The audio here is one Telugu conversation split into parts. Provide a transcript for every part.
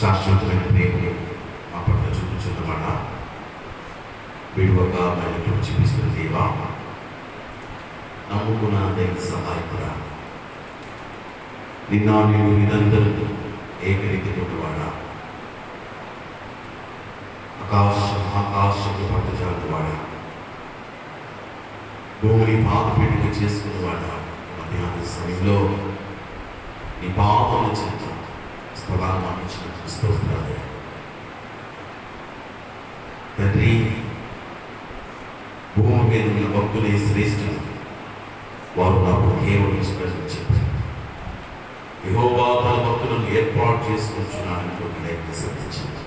శాశ్వతమైన ప్రేమను మా పట్ల చూపించున్నమాట విడువగా మనకు చూపిస్తున్న దేవా, నమ్ముకున్న అందరికి సహాయకుడా, నిన్న నేను నిరంతరం ఏకరీతి కొట్టువాడా, ఆకాశము పట్టుచాటువాడా, భూమిని పాదపీఠిక చేసుకున్నవాడా, మధ్యాహ్న సమయంలో నీ పాపము చెంత స్థలాన్ని స్తోత్రాలు తండ్రి. భూమి మీద ఉన్న భక్తులే శ్రేష్ఠులు, వారు నాకు కేవలం చెప్పారు. యెహోవా తన భక్తులను ఏర్పాటు చేసుకుంటున్నాడని లేఖనం శ్రద్ధించింది.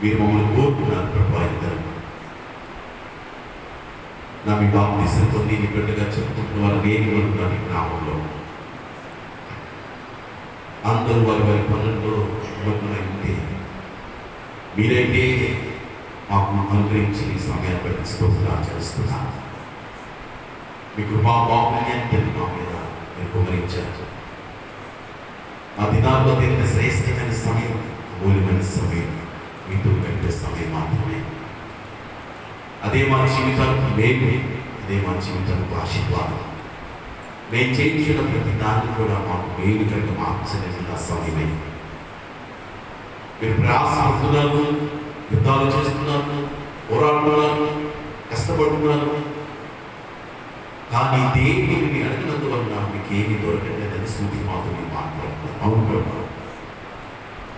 మీరు మమ్మల్ని కోరుకున్నారు ప్రభా. ఇద్దరు నా మీ బాప్తిసం పొంది నీ బిడ్డగా చెప్పుకుంటున్న వారు నేను ఉన్నాను ఈ గ్రామంలో. అందరూ వారి వారి పనుల్లో నిమగ్నమై ఉంటే మీరైతే మాకు అనుగ్రహించి ఈ సమయాన్ని బట్టి స్తోత్రాలు చేస్తున్నాను. మీ కృపా బాహుల్యాన్ని మా మీద మీరు కుమరించారు. ఆ దినాల్లో తిరిగిన శ్రేష్టమైన సమయం, మూల్యమైన సమయం మీతో గడిపే సమయం మాత్రమే. అదే మా జీవితానికి మేలు, అదే మా జీవితానికి ఆశీర్వాదం. మేము చేయించిన ప్రతి దాన్ని కూడా మాకు మేలు కనుక మార్చలేని సమయమే. మీరు ప్రయాసపడుతున్నారు, యుద్ధాలు చేస్తున్నారు, పోరాడుతున్నారు, కష్టపడుతున్నారు. కానీ దేవుడిని అడిగినందువల్ల మీకు ఏమి దొరకలేదని సూటి మాతో మీరు మాట్లాడుతున్నారు. అవును ప్రభు,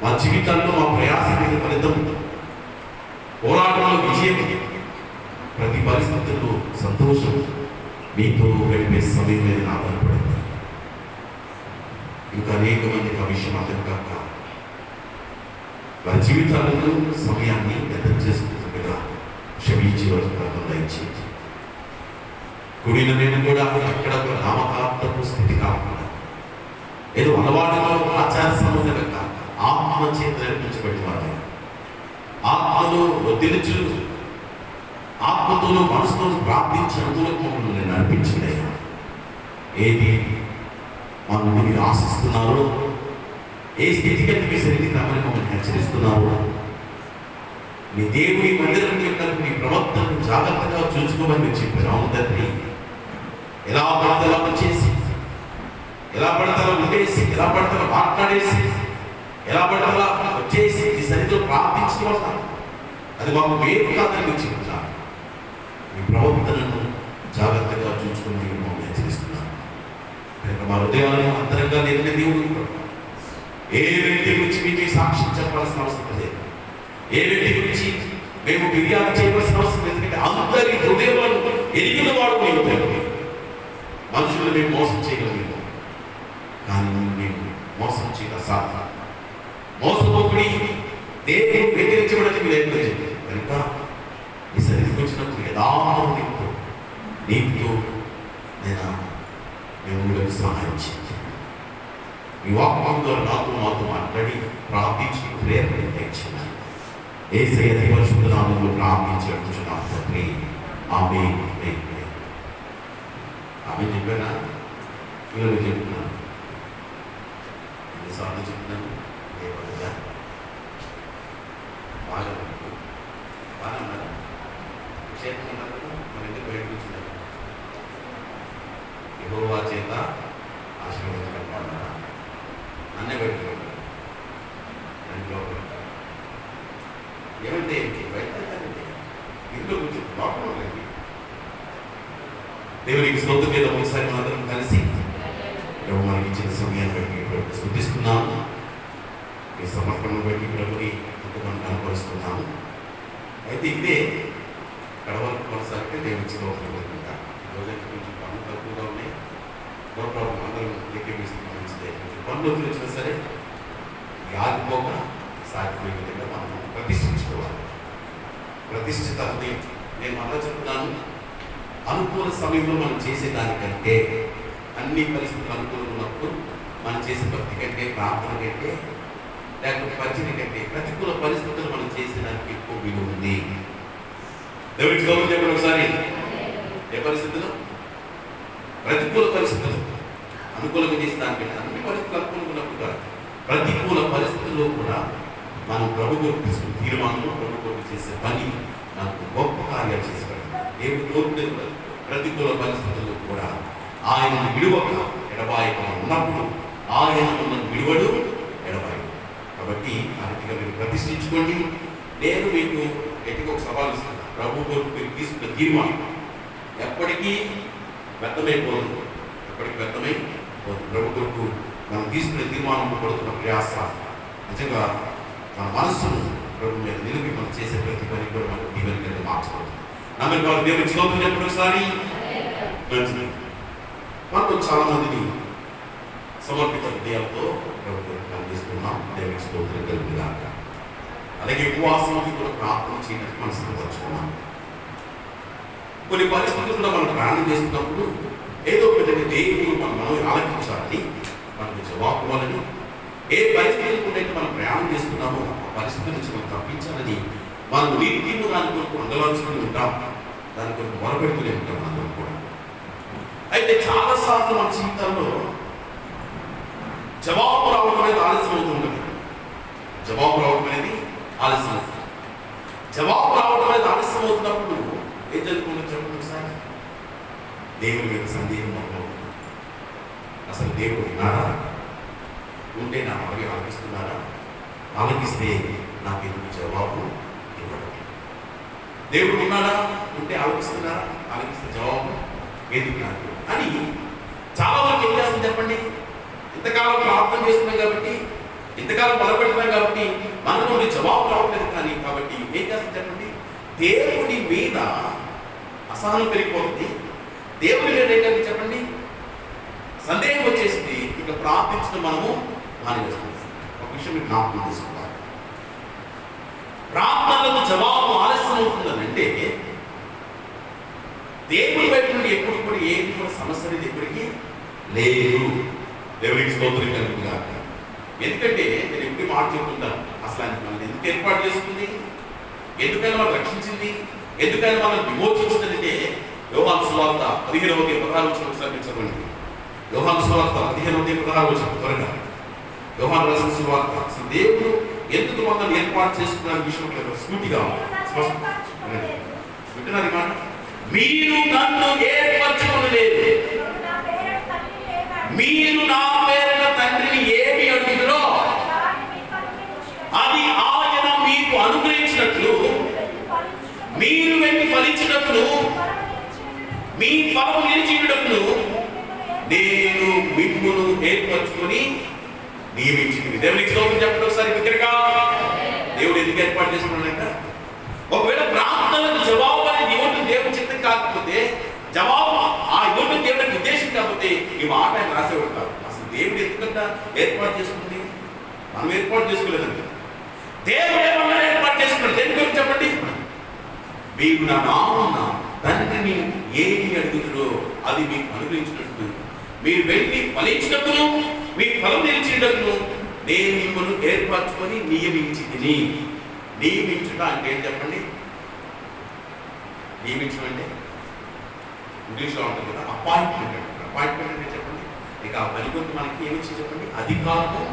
మా జీవితాల్లో మా ప్రయాస ఫలితం, పోరాటంలో విజయం ప్రతి పరిస్థితుల్లో సంతోషం మీతో గడిపే సమయం మీద ఆధారపడింది. ఇంకా అనేక మందికి ఆ విషయం అర్థం కాక వారి జీవితాలలో సమయాన్ని వ్యర్థం చేసుకుంటుండగా క్షమించి వరకు దయచేసి కూడిన నేను కూడా అక్కడ ఒక నామకార్థపు స్థితి కాకుండా ఏదో అలవాటులో ఆచార సమస్యగా ఆత్మ చేత నడిపించబడి వారు ఆత్మలో వదిలిచు ఆత్మతోనూ మనసుతో ప్రార్థించి అనుకూలంగా నేను నడిపించింది. ఏది మన నుండి మీరు ఆశిస్తున్నారో, ఏ స్థితిగతి మీ సరిదిద్దామని మమ్మల్ని హెచ్చరిస్తున్నారో, మీ దేవుని మందిరం యొక్క మీ ప్రవర్తనను జాగ్రత్తగా చూసుకోమని మీరు చెప్పారు. అవును తండ్రి, ఎలా పడతలా చేసి, ఎలా పడతలా ఉండేసి, ఎలా పడతలా మాట్లాడేసి, ఎలా పడతలా వచ్చేసి ఈ సరితో ప్రార్థించడం అది మాకు వేరు కాదని మీరు చెప్తున్నారు. మీ ప్రవర్తనను జాగ్రత్తగా చూసుకుని మీరు మమ్మల్ని హెచ్చరిస్తున్నారు. కనుక మా హృదయాలను అంతరంగా నిన్న దేవుడు ఏ వ్యక్తి గురించి మీకు సాక్ష్యం చెప్పాల్సిన అవసరం లేదు. ఏ వ్యక్తి గురించి మేము ఫిర్యాదు చేయవలసిన అవసరం లేదు. ఎందుకంటే అందరి హృదయాలను ఎరిగిన వాడు మేము తండ్రి. మనుషులు మేము మోసం చేయగలిగాము, కానీ మేము మోసం చేయక సాధ్యం. మోసపోకుడి దేవుడు వ్యతిరేకించబడని మీరు ఎప్పుడు చెప్పారు. కనుక ఈ సన్నిధికి వచ్చినప్పుడు యథార్థంతో నీతో నేను మేము సహాయం చేయాలి. మీ వాక్యం ద్వారా మాతో మాట్లాడి ప్రార్థించి ప్రేరణ తెచ్చింది. యేసయ్య పరిశుద్ధ నామములో ప్రార్థించుచున్నాము తండ్రి. ఆమేన్. ఆమేన్ చెప్పానా? మీరు చెప్తున్నాను, ఎన్నిసార్లు చెప్తున్నాను? బాగా బాగా ఉన్నారు. విషయం ఉన్నారు. మన ఇంటికి బయట కూర్చున్నారు. యెహోవా చేత ఆశీర్వదించబడ్డారా? అన్నీ పెట్టుకోండి. ఏమంటే బయట ఇంట్లో కూర్చొని లోపల దేవునికి స్తోత్రం మీద ఒకసారి మనందరం కలిసి మనకి ఇచ్చిన సమయాన్ని బట్టి స్తుతిస్తున్నాము. ఈ సమర్పణను బట్టి ప్రభుని మనం కనపరుస్తున్నాము. అయితే ఇదే కడవరకు కొనసాగితే దేవునికి స్తోత్రం పెట్టుకుంటా. రోజుకి కొంచెం పనులు తక్కువగా ఉన్నాయి. నో ప్రాబ్లం, అందరం లెక్కిస్తున్నాం. కొంచెం పనులు వచ్చినా సరే ఆగిపోక సాగిపోయే విధంగా మనం ప్రతిష్ఠించుకోవాలి. ప్రతిష్ఠిత హృదయం. నేను మళ్ళా చెప్తున్నాను, అనుకూల సమయంలో మనం చేసేదానికంటే, అన్ని పరిస్థితులు అనుకూలంగా ఉన్నప్పుడు మనం చేసే భక్తి కంటే, ప్రార్థన కంటే, లేకపోతే పరిచయం కంటే ప్రతికూల పరిస్థితులు మనం చేసేదానికి ఎక్కువ విలువ ఉంది. దేవుడికి గౌరవం చెప్పండి ఒకసారి. ఏ పరిస్థితులు? ప్రతికూల పరిస్థితులు. అనుకూలంగా చేసే దానికంటే అన్ని పరిస్థితులు అనుకూలంగా ఉన్నప్పుడు కాదు, ప్రతికూల పరిస్థితుల్లో కూడా మనం ప్రభు కొరకు తీసుకున్న తీర్మానంలో ప్రభు కొరకు చేసే పని మనకు గొప్ప కార్యాలు చేసి పెడతాం. దేవుడు కోరుకునే ప్రతికూల పరిస్థితుల్లో కూడా ఆయన విడువక ఎడబాయక ఉన్నప్పుడు ఆయన మనల్ని విడువడు, ఎడబాయడు. కాబట్టి ఆ రీతిగా మీరు ప్రతిష్ఠించుకోండి. నేను మీకు ఎటుకు ఒక సవాల్ ఇస్తాను. ప్రభు కొరకు మీరు తీసుకున్న తీర్మానం ఎప్పటికీ వ్యర్థమైపోదు. ఎప్పటికీ వ్యర్థమైపోదు. ప్రభు కొరకు మనం తీసుకునే తీర్మానం పడుతున్న ప్రయాస నిజంగా మన మనస్సును ప్రభు మీద నిలిపి మనం చేసే ప్రతి పని కూడా మనకు దీవెనగా మార్చబడుతుంది. నమ్మకం వాళ్ళు దేవుడికి స్తోత్రం చెప్పండి ఒకసారి. మంచిది. మనకు చాలా మందిని సమర్పిత హృదయాలతో ప్రభు పనిచేస్తున్నాం. దేవుడికి స్తోత్రం కలుగుగాక. అలాగే ఉపవాసానికి కూడా ప్రార్థన చేయడానికి మనం సిద్ధపరచుకున్నాం. కొన్ని పరిస్థితుల్లో మనం ప్రార్థన చేస్తున్నప్పుడు ఏదో ఒకటి దేవుడు మనం ఆలోచించాలని, మనకు జవాబు ఇవ్వాలని, ఏ పరిస్థితులు మనం ప్రయాణం చేస్తున్నామో ఆ పరిస్థితి నుంచి మనం తప్పించాలని మనం నీతి దాని కొరకు అందవలసుకుని ఉంటాం. దాని కొరకు మొరపెడుతూనే ఉంటాం అందరం కూడా. అయితే చాలాసార్లు మన జీవితాల్లో జవాబు రావడం అనేది ఆలస్యం అవుతుంది. జవాబు రావడం అనేది ఆలస్యం అవుతుంది. జవాబు రావడం అనేది ఆలస్యం అవుతున్నప్పుడు ఏం జరుగుతుందో చెప్పండి సార్. దేవుని మీద సందేహం అవుతుంది. అసలు దేవుడు విన్నాడా? ఉంటే నా మనకి ఆలకిస్తున్నారా? ఆలకిస్తే నాకు ఎందుకు జవాబు ఇవ్వడం? దేవుడు ఉన్నాడా? ఉంటే ఆలకిస్తున్నారా? ఆలకిస్తే జవాబు ఎందుకు నాకు అని చాలా వరకు ఏం చేస్తుంది చెప్పండి. ఇంతకాలం ప్రార్థన చేస్తున్నాం కాబట్టి, ఇంతకాలం బలపెడుతున్నాం కాబట్టి మన నుండి జవాబు రావట్లేదు. కానీ కాబట్టి ఏం చేస్తుంది చెప్పండి, దేవుడి మీద అసహనం పెరిగిపోతుంది. దేవుడి మీద ఏంటంటే చెప్పండి, సందేహం వచ్చేసింది. ఇక ప్రార్థించడం మనము మానేస్తున్నాం. ఒక విషయం మీకు జ్ఞాపకం చేసుకోవాలి, ప్రార్థనలకు జవాబు ఆలస్యం అవుతుందనంటే దేవుడి వైపు నుండి ఎప్పుడు కూడా ఏది కూడా సమస్య అనేది ఎప్పటికీ లేదు. దేవుడికి స్తోత్రం కలుగుతుందా. ఎందుకంటే నేను ఎప్పుడు మాట చెప్తుంటాను, అసలు ఆయన మనల్ని ఎందుకు ఏర్పాటు చేసుకుంది, ఎందుకైనా మనం రక్షించింది, ఎందుకైనా మనం విమోచించిందంటే యోహాను సువార్త 15:16 ఒకసారి చదవండి. యోహాను సువార్త 15:16 త్వరగా. యోహాను రాసిన సువార్త. అసలు దేవుడు ఎందుకు మనల్ని ఏర్పాటు చేసుకున్న విషయం స్ఫూర్తిగా వింటున్నారు మాట. మీరు నన్ను ఏర్పరచుకోలేదు, మీరు నా పేరున తండ్రిని ఏమి అడుగుతారో అది ఆయన మీకు అనుగ్రహించినట్లు, మీరు వెళ్ళి ఫలించినప్పుడు, మీ ఫలం నిలిచినప్పుడు నేను మిమ్మును ఏర్పరచుకొని నియమించింది. దేవునికి స్తోత్రం చెప్పండి ఒకసారి బిగ్గరగా. దేవుడు ఎందుకు ఏర్పాటు చేసుకున్నాడంట? ఒకవేళ ప్రార్థనలకు జవాబు అనేది ఇవ్వటం దేవుని చిత్తం కాకపోతే, జవాబు ఆ ఇవ్వటం దేవుడికి ఉద్దేశం కాకపోతే ఈ మాట ఆయన రాసేవాడు కాదు. అసలు దేవుడు ఎందుకంటే ఏర్పాటు చేసుకుంది, మనం ఏర్పాటు చేసుకోలేదండి. దేవుడు ఏమన్నా ఏర్పాటు చేసుకున్నాడు. దేని గురించి చెప్పండి. మీరు నా నామమున తండ్రిని ఏమి అడుగుతుందో అది మీకు అనుగ్రహించినట్టు, మీరు వెళ్ళి ఫలించినప్పుడు, మీ ఫలం నిలిచినప్పుడు నేను మిమ్మల్ని ఏర్పరచుకొని నియమించింది. నియమించుట అంటే ఏం చెప్పండి? నియమించడం అంటే ఇంగ్లీష్లో ఉంటుంది కదా, అపాయింట్మెంట్ అంటే. అపాయింట్మెంట్ అంటే చెప్పండి. ఇక ఆ పని గురించి మనకి ఏమిచ్చి చెప్పండి? అధికారము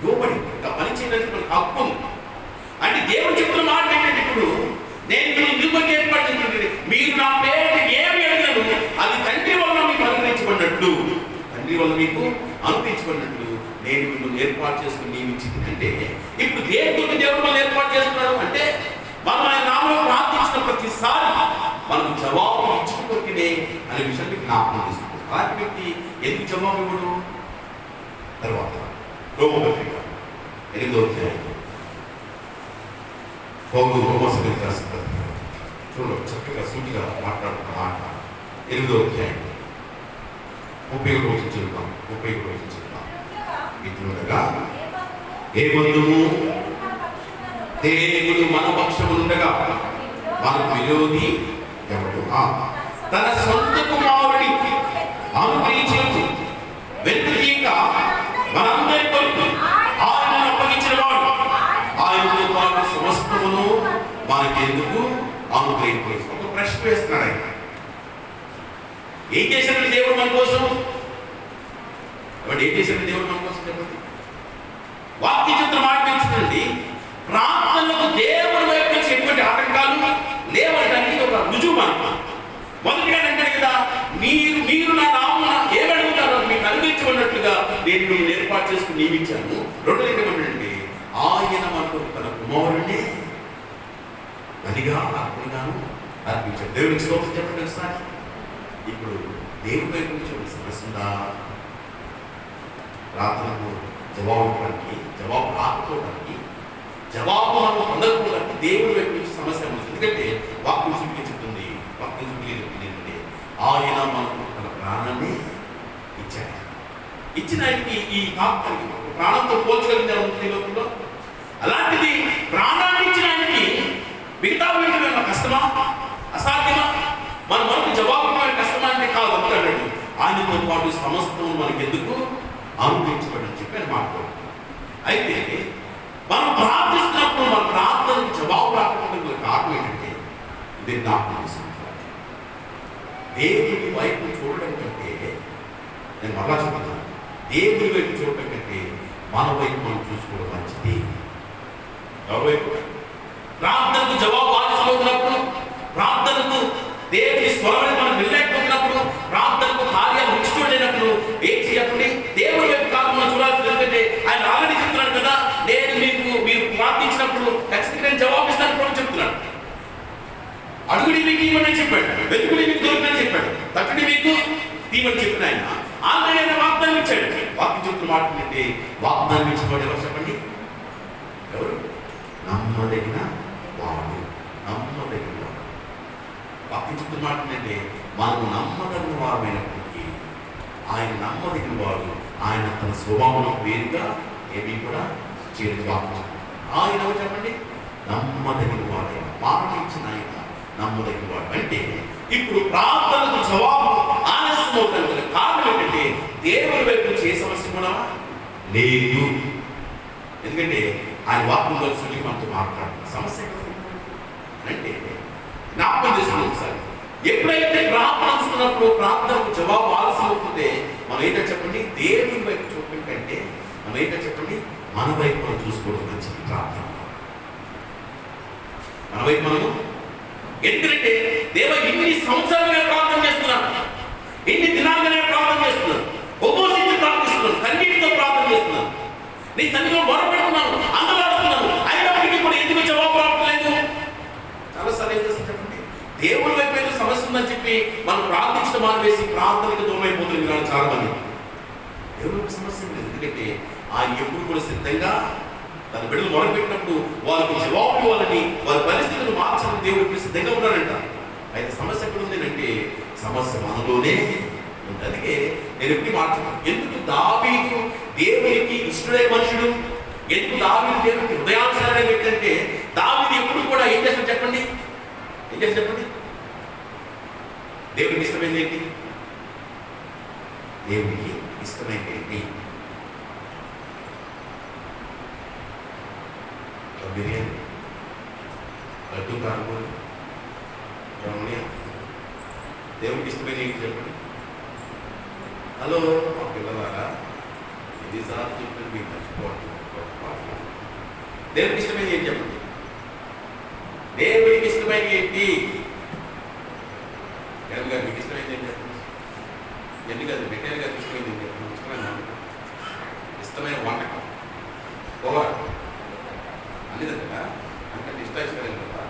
ఇవ్వబడింది. ఇక పని చేయడానికి మనకి హక్కు ఉంది. అంటే దేవుడు చెప్తున్న మాట ఏంటంటే, ఇప్పుడు నేను మిమ్మల్ని ఏర్పాటు చేసినట్టు, మీరు నా పేరు ఏమి అడిగాను అది తండ్రి వల్ల మీకు అనుగ్రహించబడినట్లు, తండ్రి వల్ల మీకు అనుగ్రహించబడినట్లు నేను మిమ్మల్ని ఏర్పాటు చేసుకుని నియమించింది. అంటే ఇప్పుడు దేవుడు మనం ఏర్పాటు చేస్తున్నాడు అంటే, మనం ఆయన నామలో ప్రార్థించిన ప్రతిసారి మనకు జవాబు ఇచ్చుకోరికినే అనే విషయాన్ని జ్ఞాపకం చేసుకుంటాం. అలాంటి వ్యక్తి ఎందుకు జవాబు ఇవ్వడు? తర్వాత రోమపత్రిక 8వ అధ్యాయం చూడండి, చక్కగా సూటిగా మాట్లాడుతున్న మాట. 8వ అధ్యాయం 31 చెప్తాం. 31 చెప్తాం. ఇట్లుండగా ఏ బంధువు దేవుడు మన పక్షముండగా మనకు విరోధి ఎవడు? తన సొంత కుమారుడి అనుగ్రహించినట్టు వెనుక మనందరి కొరకు ఆయనను అప్పగించిన వాడు ఆయనతో పాటు సమస్తమును మనకెందుకు అనుగ్రహించు. ఒక ప్రశ్న వేస్తున్నాడు ఆయన. ఏం చేశాడు దేవుడు మన కోసం? ఏం చేశాడు దేవుడు మన కోసం చెప్పండి. వాక్య చిత్రం ఆడిపించుకోండి. ప్రార్థనలకు దేవుడి వైపు నుంచి ఎటువంటి ఆటంకాలు లేవడానికి ఒక రుజువు మనకు. మొదటిగా అంటాడు కదా, మీరు నా నామమున ఏమడుగుతారో మీకు అనుగ్రహించబడినట్లుగా నేను మిమ్మల్ని ఏర్పాటు చేసుకుని నియమించాను. రెండో ఏమంటే, ఆయన మనకు తన కుమారుడిని బలిగా అర్పణగాను అర్పించాడు. దేవుడికి స్తోత్రం చెప్పండి ఒకసారి. ఇప్పుడు దేవుడి వైపు నుంచి ఒక సమస్య ఉందా? ప్రార్థనకు జవాబు ఇవ్వడానికి, జవాబు రాకపోవడానికి, జవాబు మనం పొందకపోవడానికి దేవుడి వైపు నుంచి సమస్య ఉంది. ఎందుకంటే వాక్యం సూటిగా చెప్తుంది. వాక్యం సూటిగా చెప్తుంది ఏంటంటే, ఆయన మనకు తన ప్రాణాన్ని ఇచ్చాడు. ఇచ్చిన ఆయనకి ఈ కాపానికి ప్రాణంతో పోల్చగలిగిన ఉంటుంది లోకంలో. అలాంటిది ప్రాణాన్ని ఇచ్చిన ఆయనకి మిగతా వీటిలో కష్టమా, అసాధ్యమా? మన మనకు జవాబు కష్టమా అంటే కాదు అంటాడు. ఆయనతో పాటు సమస్తం మనకి ఎందుకు అనుగ్రహించబడని చెప్పి ఆయన మాట్లాడుతున్నాడు. అయితే మనం ప్రార్థిస్తున్నప్పుడు మన ప్రార్థనకు జవాబు రాకపోవడానికి కారణం ఏంటంటే, ఇది జ్ఞాపకం చేసుకుంటారు. దేవుడి వైపు చూడడం కంటే, నేను మరలా చెప్తున్నాను, దేవుడి వైపు చూడటం కంటే మన వైపు మనం చూసుకోవడం మంచిది. ఎవరి వైపు? ప్రార్థనకు జవాబు ఆలస్యమవుతున్నప్పుడు, ప్రార్థనకు దేవుడి స్వరాన్ని మనం వెళ్ళలేకపోతున్నప్పుడు, ప్రార్థనకు కార్యాలు రుచి చూడలేనప్పుడు ఏం చేయకండి? దేవుడి వైపు కాదు మనం చూడాల్సింది. ఎందుకంటే ఆయన ఆల్రెడీ చెప్తున్నాడు కదా, మీరు ప్రార్థించినప్పుడు ఖచ్చితంగా నేను జవాబిస్తాను కూడా చెప్తున్నాడు. అడుగుడి మీకు ఇవ్వని చెప్పాడు, వెతుకుడి మీకు దొరికినని చెప్పాడు, తట్టుడి మీకు తీవని చెప్పిన ఆయన ఆల్రెడీ ఆయన వాగ్దానం ఇచ్చాడు. వాక్యం చెప్తున్న మాట ఏంటంటే, వాగ్దానం ఇచ్చినవాడు ఎవరు చెప్పండి? ఎవరు? నమ్మదగిన వాడు. నమ్మదగిన వాడు. వాక్యం వాక్యం చెప్తున్న మాట ఏంటంటే, మనము నమ్మదగిన వారమైనప్పటికీ ఆయన నమ్మదగిన వాడు. ఆయన తన స్వభావం వేరుగా ఏమీ కూడా చేయలేదు. వాక్యం ఆయన ఎవరు చెప్పండి? నమ్మదగిన వాడు. మాట ఇచ్చిన ఆయన నమ్మదగిన వాడు. అంటే ఇప్పుడు ప్రార్థనకు జవాబు ఆలస్యం అవుతాను కారణం ఏంటంటే, దేవుని వైపు నుంచి ఏ సమస్య కూడా లేదు. ఎందుకంటే ఆయన వాక్యంలో సులువు మనతో మాట్లాడుతున్న సమస్య అంటే జ్ఞాపకం చేసుకుని ఒకసారి, ఎప్పుడైతే ప్రార్థిస్తున్నప్పుడు ప్రార్థనకు జవాబు ఆలస్యం అవుతుంటే మనం ఏంటో చెప్పండి, దేవుని వైపు చూడటం కంటే మనం ఏంటో చెప్పండి, మన వైపు మనం చూసుకోవడం మంచిది. ప్రార్థన మన వైపు మనము, ఎందుకంటే దేవ ఇన్ని సంవత్సరాలుగా ప్రార్థన చేస్తున్నాను, ఇన్ని దినాలుగానే ప్రార్థన చేస్తున్నాను, ఉపవసించి ప్రార్థిస్తున్నాను, కన్నీటితో ప్రార్థన చేస్తున్నాను, నీ సన్నిధిలో మొరపెడుతున్నాను, అందలాడుతున్నాను, అయినప్పటికీ కూడా ఎందుకు జవాబు రావట్లేదు? చాలాసార్లు ఏం చేస్తాం చెప్పండి, దేవుడి వైపు ఏదో సమస్య ఉందని చెప్పి మనం ప్రార్థించడం మానేసి ప్రార్థనకు దూరం అయిపోతుంది. కానీ చాలా మంది దేవుడికి సమస్య లేదు, ఎందుకంటే ఆయన ఎప్పుడు కూడా సిద్ధంగా తన బిడ్డలు మొరపెట్టినప్పుడు వాళ్ళకి జవాబు ఇవ్వాలని, వారి పరిస్థితులు మార్చాలని దేవుడికి సిద్ధంగా ఉన్నాడంట. అయితే సమస్య ఎక్కడ ఉంది అంటే, సమస్య మనలోనే ఉంది. అందుకే నేను ఎప్పుడు మాట్లాడుతున్నాను, ఎందుకు దావీదు దేవునికి ఇష్టమైన మనుషుడు, ఎందుకు దావీదు దేవునికి హృదయానుసారమైన వ్యక్తి అంటే, దావీదు ఎప్పుడు కూడా ఏం చేస్తాడు చెప్పండి, ఏం చేస్తాడు చెప్పండి, దేవునికి ఇష్టమైంది ఏంటి? దేవునికి ఇష్టమైంది ఏంటి? బిర్యానీ, లడ్డు, కారపూడి, రమణీయ. దేవునికి ఇష్టమైన ఏంటి చెప్పండి? హలో మా పిల్లలారా, ఎన్నిసార్లు చెప్పండి మీకు మర్చిపోవద్దు. దేవునికి ఇష్టమైనది ఏంటి చెప్పండి? దేవునికి ఇష్టమైనది ఏంటి? జగన్ గారు మీకు ఇష్టమైనది ఏంటి చెప్పండి? ఎన్ని కాదు వెంకయ్య గారికి ఇష్టమైనది ఏంటి చెప్పండి? ఇష్టమైన వంటకం కూర అన్ని దగ్గర అంటే ఇష్టమైన కదా.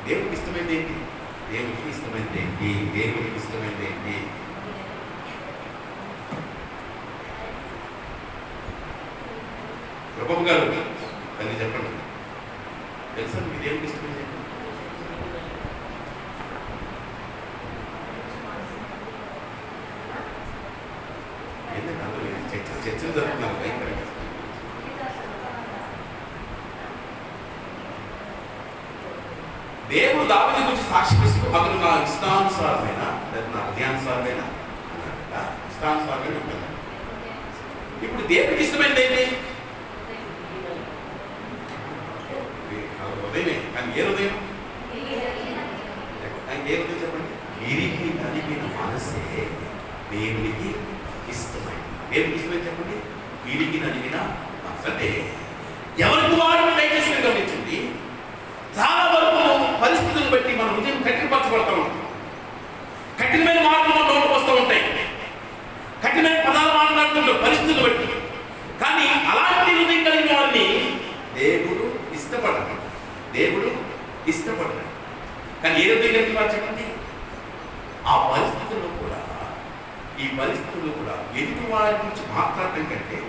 దేవునికి ఇష్టమైంది ఏంటి? దేవునికి ఇష్టమైంది ఏంటి? దేవునికి ఇష్టమైంది ఏంటి? ప్రభు గారు దాన్ని చెప్పండి, తెలుసా మీకు దేవునికి ఇష్టమైంది ఏంటి? ఏంటంటే అందరూ చర్చలు జరుగుతున్నారు భయంకరంగా. దేవుడు దావీదు గురించి సాక్షిస్తూ అతను నా ఇష్టానుసారమైన లేదా నా హృదయానుసారమైన ఇష్టానుసారమైన ఉంటుంది. ఇప్పుడు దేవుడికి ఇష్టమైనది ఏంటి? హృదయమే. కానీ ఏ హృదయం? ఏ హృదయం చెప్పండి? విరిగి నలిగిన మనసే దేవునికి ఇష్టమైంది. దేవునికి ఇష్టమైంది చెప్పండి, విరిగి నలిగిన మనసు. అంటే ఎవరికి వారిని దయచేసి గమనించండి, చాలా వరకు పరిస్థితులను బట్టి మన హృదయం కఠినపరచబడతా ఉంటాం. కఠినమైన మాటలు మన నోటికి వస్తూ ఉంటాయి, కఠినమైన పదాలు మాట్లాడుతుంటాం పరిస్థితులను బట్టి. కానీ అలాంటి హృదయం కలిగిన వారిని దేవుడు ఇష్టపడడు. దేవుడు ఇష్టపడడు. కానీ ఏ హృదయం కలిగిన వారు చెప్పండి, ఆ పరిస్థితుల్లో కూడా, ఈ పరిస్థితుల్లో కూడా ఎదుటి వారి గురించి మాట్లాడటం కంటే,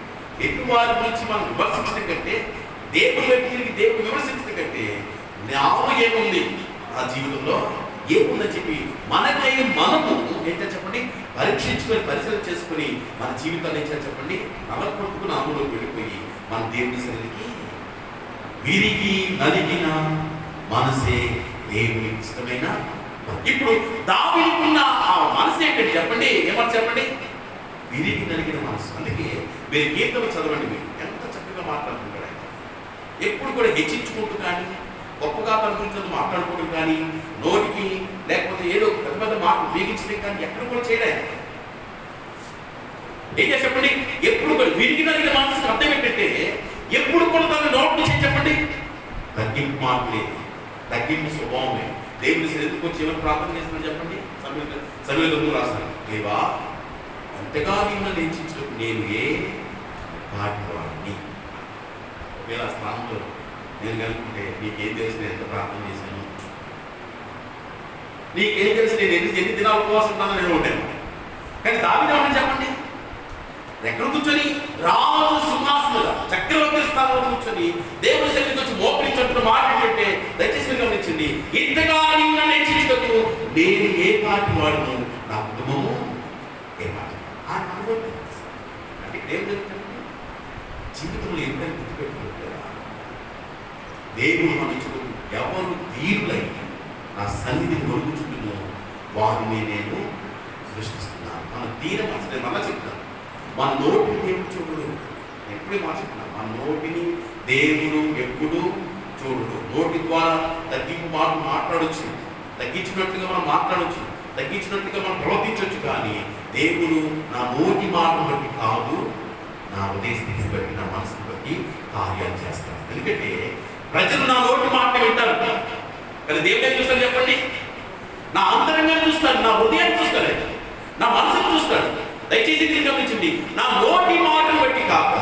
ఎదుటి వారి గురించి మనం విమర్శించడం కంటే, దేవుడి వైపు తిరిగి దేవుడు విమర్శించడం కంటే జ్ఞాపకం ఏముంది ఆ జీవితంలో ఏముందని చెప్పి మనకై మనము ఏంటో చెప్పండి పరీక్షించుకొని పరిశీలన చేసుకుని మన జీవితాన్ని ఏంటో చెప్పండి నలకొట్టుకుని అందులోకి వెళ్ళిపోయి మన దేవుని సన్నిధికి విరిగి నలిగిన మనసే దేవునికి ఇష్టమైన. ఇప్పుడు దావీదుకున్న ఆ మనసు ఏంటంటే చెప్పండి, ఏమని చెప్పండి? విరిగి నలిగిన మనసు. అందుకే మీరు కీర్తన చదవండి, మీరు ఎంత చక్కగా మాట్లాడుతుంటారు. ఎప్పుడు కూడా హెచ్చించుకుంటూ కానీ, గొప్పగా తన గురించి మాట్లాడుకోవడం కానీ, నోటికి లేకపోతే ఏదో పెద్ద పెద్ద మాటలు బిగించడం కానీ ఎక్కడ కూడా చేయలేదు. ఏం చేసి చెప్పండి, ఎప్పుడు కూడా విరిగి నలిగిన మనసుకు అర్థం ఏంటంటే, ఎప్పుడు కూడా తన నోటి నుంచి చెప్పండి తగ్గింపు మాటలే, తగ్గింపు స్వభావమే. దేవుని సన్నిధికి వచ్చి ఏమైనా ప్రార్థన చేస్తున్నా చెప్పండి, సమయంలో రాస్తాను, దేవా అంతగా నిన్ను నిందించినప్పుడు నేను ఏ పాటివాడిని. ఒకవేళ ఆ స్థానంలో నేను కనుక్కుంటే నీకేం తెలిసి నేను ఎంత ప్రార్థన చేశాను, నీకేం తెలిసి నేను ఎన్ని దినాలు ఉపవాసం ఉన్నానో నేను ఉంటాను. కానీ దావీదు ఏమని చెప్పండి, ఎక్కడ కూర్చొని? రాజు సింహాసనంగా చక్రవర్తి స్థానంలో కూర్చొని దేవుని సన్నిధికి వచ్చి మోకరించుకుంటున్న మాట ఏంటంటే, దయచేసి మీరు గమనించండి, ఇంతగా నీవు నన్ను హెచ్చించుటకు నేను ఏ పాటి వాడును, నా కుటుంబము ఏ పాటి. ఆ అనుభవం అంటే దేవుడు జీవితంలో ఎప్పుడైనా గుర్తుపెట్టుకుంటారా? దేవుడు మనుషులు ఎవరు ధీరులై నా సన్నిధిని కొనుక్కుంటున్నో వారిని నేను సృష్టిస్తున్నాను. మన ధీర మనసు, నేను మళ్ళా చెప్తాను, మన నోటిని దేవుడు చూడడు. ఎప్పుడే మాట్లాడుతున్నాను, మన నోటిని దేవుడు ఎప్పుడు చూడడు. నోటి ద్వారా తగ్గింపు మాటలు మాట్లాడవచ్చు, తగ్గించినట్టుగా మనం మాట్లాడవచ్చు, తగ్గించినట్టుగా మనం ప్రవర్తించవచ్చు. కానీ దేవుడు నా నోటి మాటను బట్టి కాదు, నా హృదయ స్థితిని బట్టి, నా మనసుని బట్టి కార్యాలు చేస్తాను. ఎందుకంటే ప్రజలు నా నోటి మాట వింటారు, కానీ దేవుడు ఏం చూస్తాడు చెప్పండి? నా అంతరంగాన్ని చూస్తాడు, నా హృదయాన్ని చూస్తాడు, నా మనసును చూస్తాడు. దయచేసి మీరు గమనించండి, నా నోటి మాటను బట్టి కాక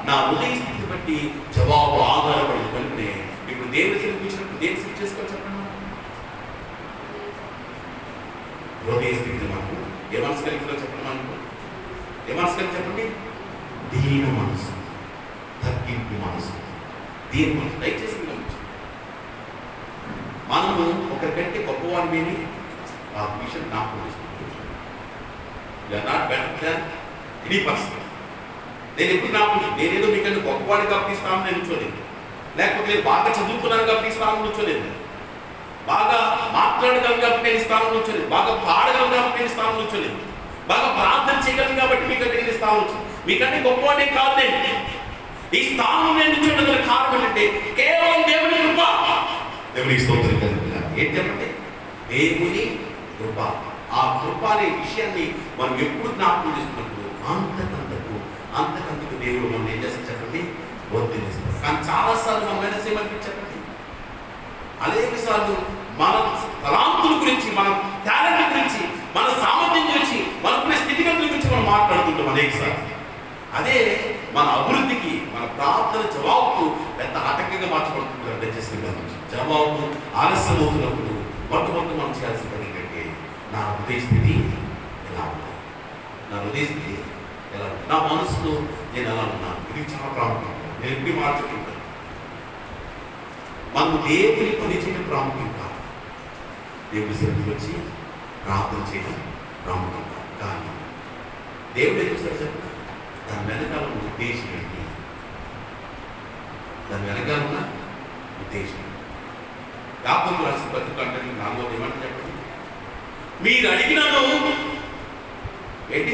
నా హృదయ స్థితిని బట్టి జవాబు ఆధారపడదు. కనుకనే ఇప్పుడు దేవుడి సన్నిధికి వచ్చినప్పుడు దేని స్థితి చేసుకోవాలి చెప్పండి? హృదయ స్థితి మనకు ఏ మనసు కలిగిందో చెప్పండి? మనకు ఏ మనసు కలిగి చెప్పండి? దీన మనసు, తగ్గింపు మనసు, దీని మనసు. దయచేసి గమనించండి, మనము ఒకరికంటే గొప్పవారిని ఆ విషయం నాకు not better than any person. నేను ఎప్పుడు నాకు నేనేదో మీకంటే గొప్పవాడిని కాబట్టి స్థానం నేను ఉంచోలేదు, లేకపోతే నేను బాగా చదువుకున్నాను కాబట్టి స్థానం ఉంచోలేదు, బాగా మాట్లాడగలను కాబట్టి నేను స్థానం ఉంచలేదు, బాగా పాడగలను కాబట్టి నేను స్థానం ఉంచలేదు, బాగా ప్రార్థన చేయగలను కాబట్టి మీకంటే నేను స్థానం ఉంచలేదు. మీకంటే గొప్పవాడిని కాదు నేను. ఈ స్థానం నేను ఉంచడం కారణం ఏంటంటే కేవలం దేవుని కృప. దేవునికి స్తోత్రం కలుగుతుంది. ఏంటి చెప్పండి? దేవుని కృప. ఆ కృప అనే విషయాన్ని మనం ఎప్పుడు జ్ఞాపకం చేసుకున్నప్పుడు అంతకంతకు దేవుడు మనం ఏం చేస్తాం చెప్పండి? వర్తిస్తాం. కానీ చాలాసార్లు మనం ఏమని చెప్పండి, అనేకసార్లు మన తలాంతుల గురించి, మన టాలెంట్ గురించి, మన సామర్థ్యం గురించి, మనకున్న స్థితిగతుల గురించి మనం మాట్లాడుతుంటాం అనేకసార్లు. అదే మన అభివృద్ధికి, మన ప్రార్థన జవాబుకు పెద్ద ఆటంకంగా మార్చబడుతుంది. దయచేసి జవాబు ఆలస్యం అవుతున్నప్పుడు మొట్టమొదటి మనం చేయాల్సిన పని ఏంటంటే, నా హృదయ స్థితి ఎలా ఉంది, నా హృదయ స్థితి ఎలా ఉంది, నా మనసులో నేను ఎలా ఉన్నాను. ఇది చాలా ప్రాముఖ్యం. నేను ఎప్పుడు మార్చుకుంటాను. మనం దేవుని పని చేయడం ప్రాముఖ్యం కాదు, దేవుడి సన్నిధికి వచ్చి ప్రార్థన చేయడం ప్రాముఖ్యం కాదు. కానీ దేవుడు ఏం చూస్తారు చెప్పండి? దాని వెనకాల ఉన్న ఉద్దేశం ఏంటి? దాని వెనకాల ఉన్న ఉద్దేశం యాకోబు రాసిన పత్రిక అంటే 4వ ఏమంటే చెప్పండి? మీరు అడిగినను ఏంటి?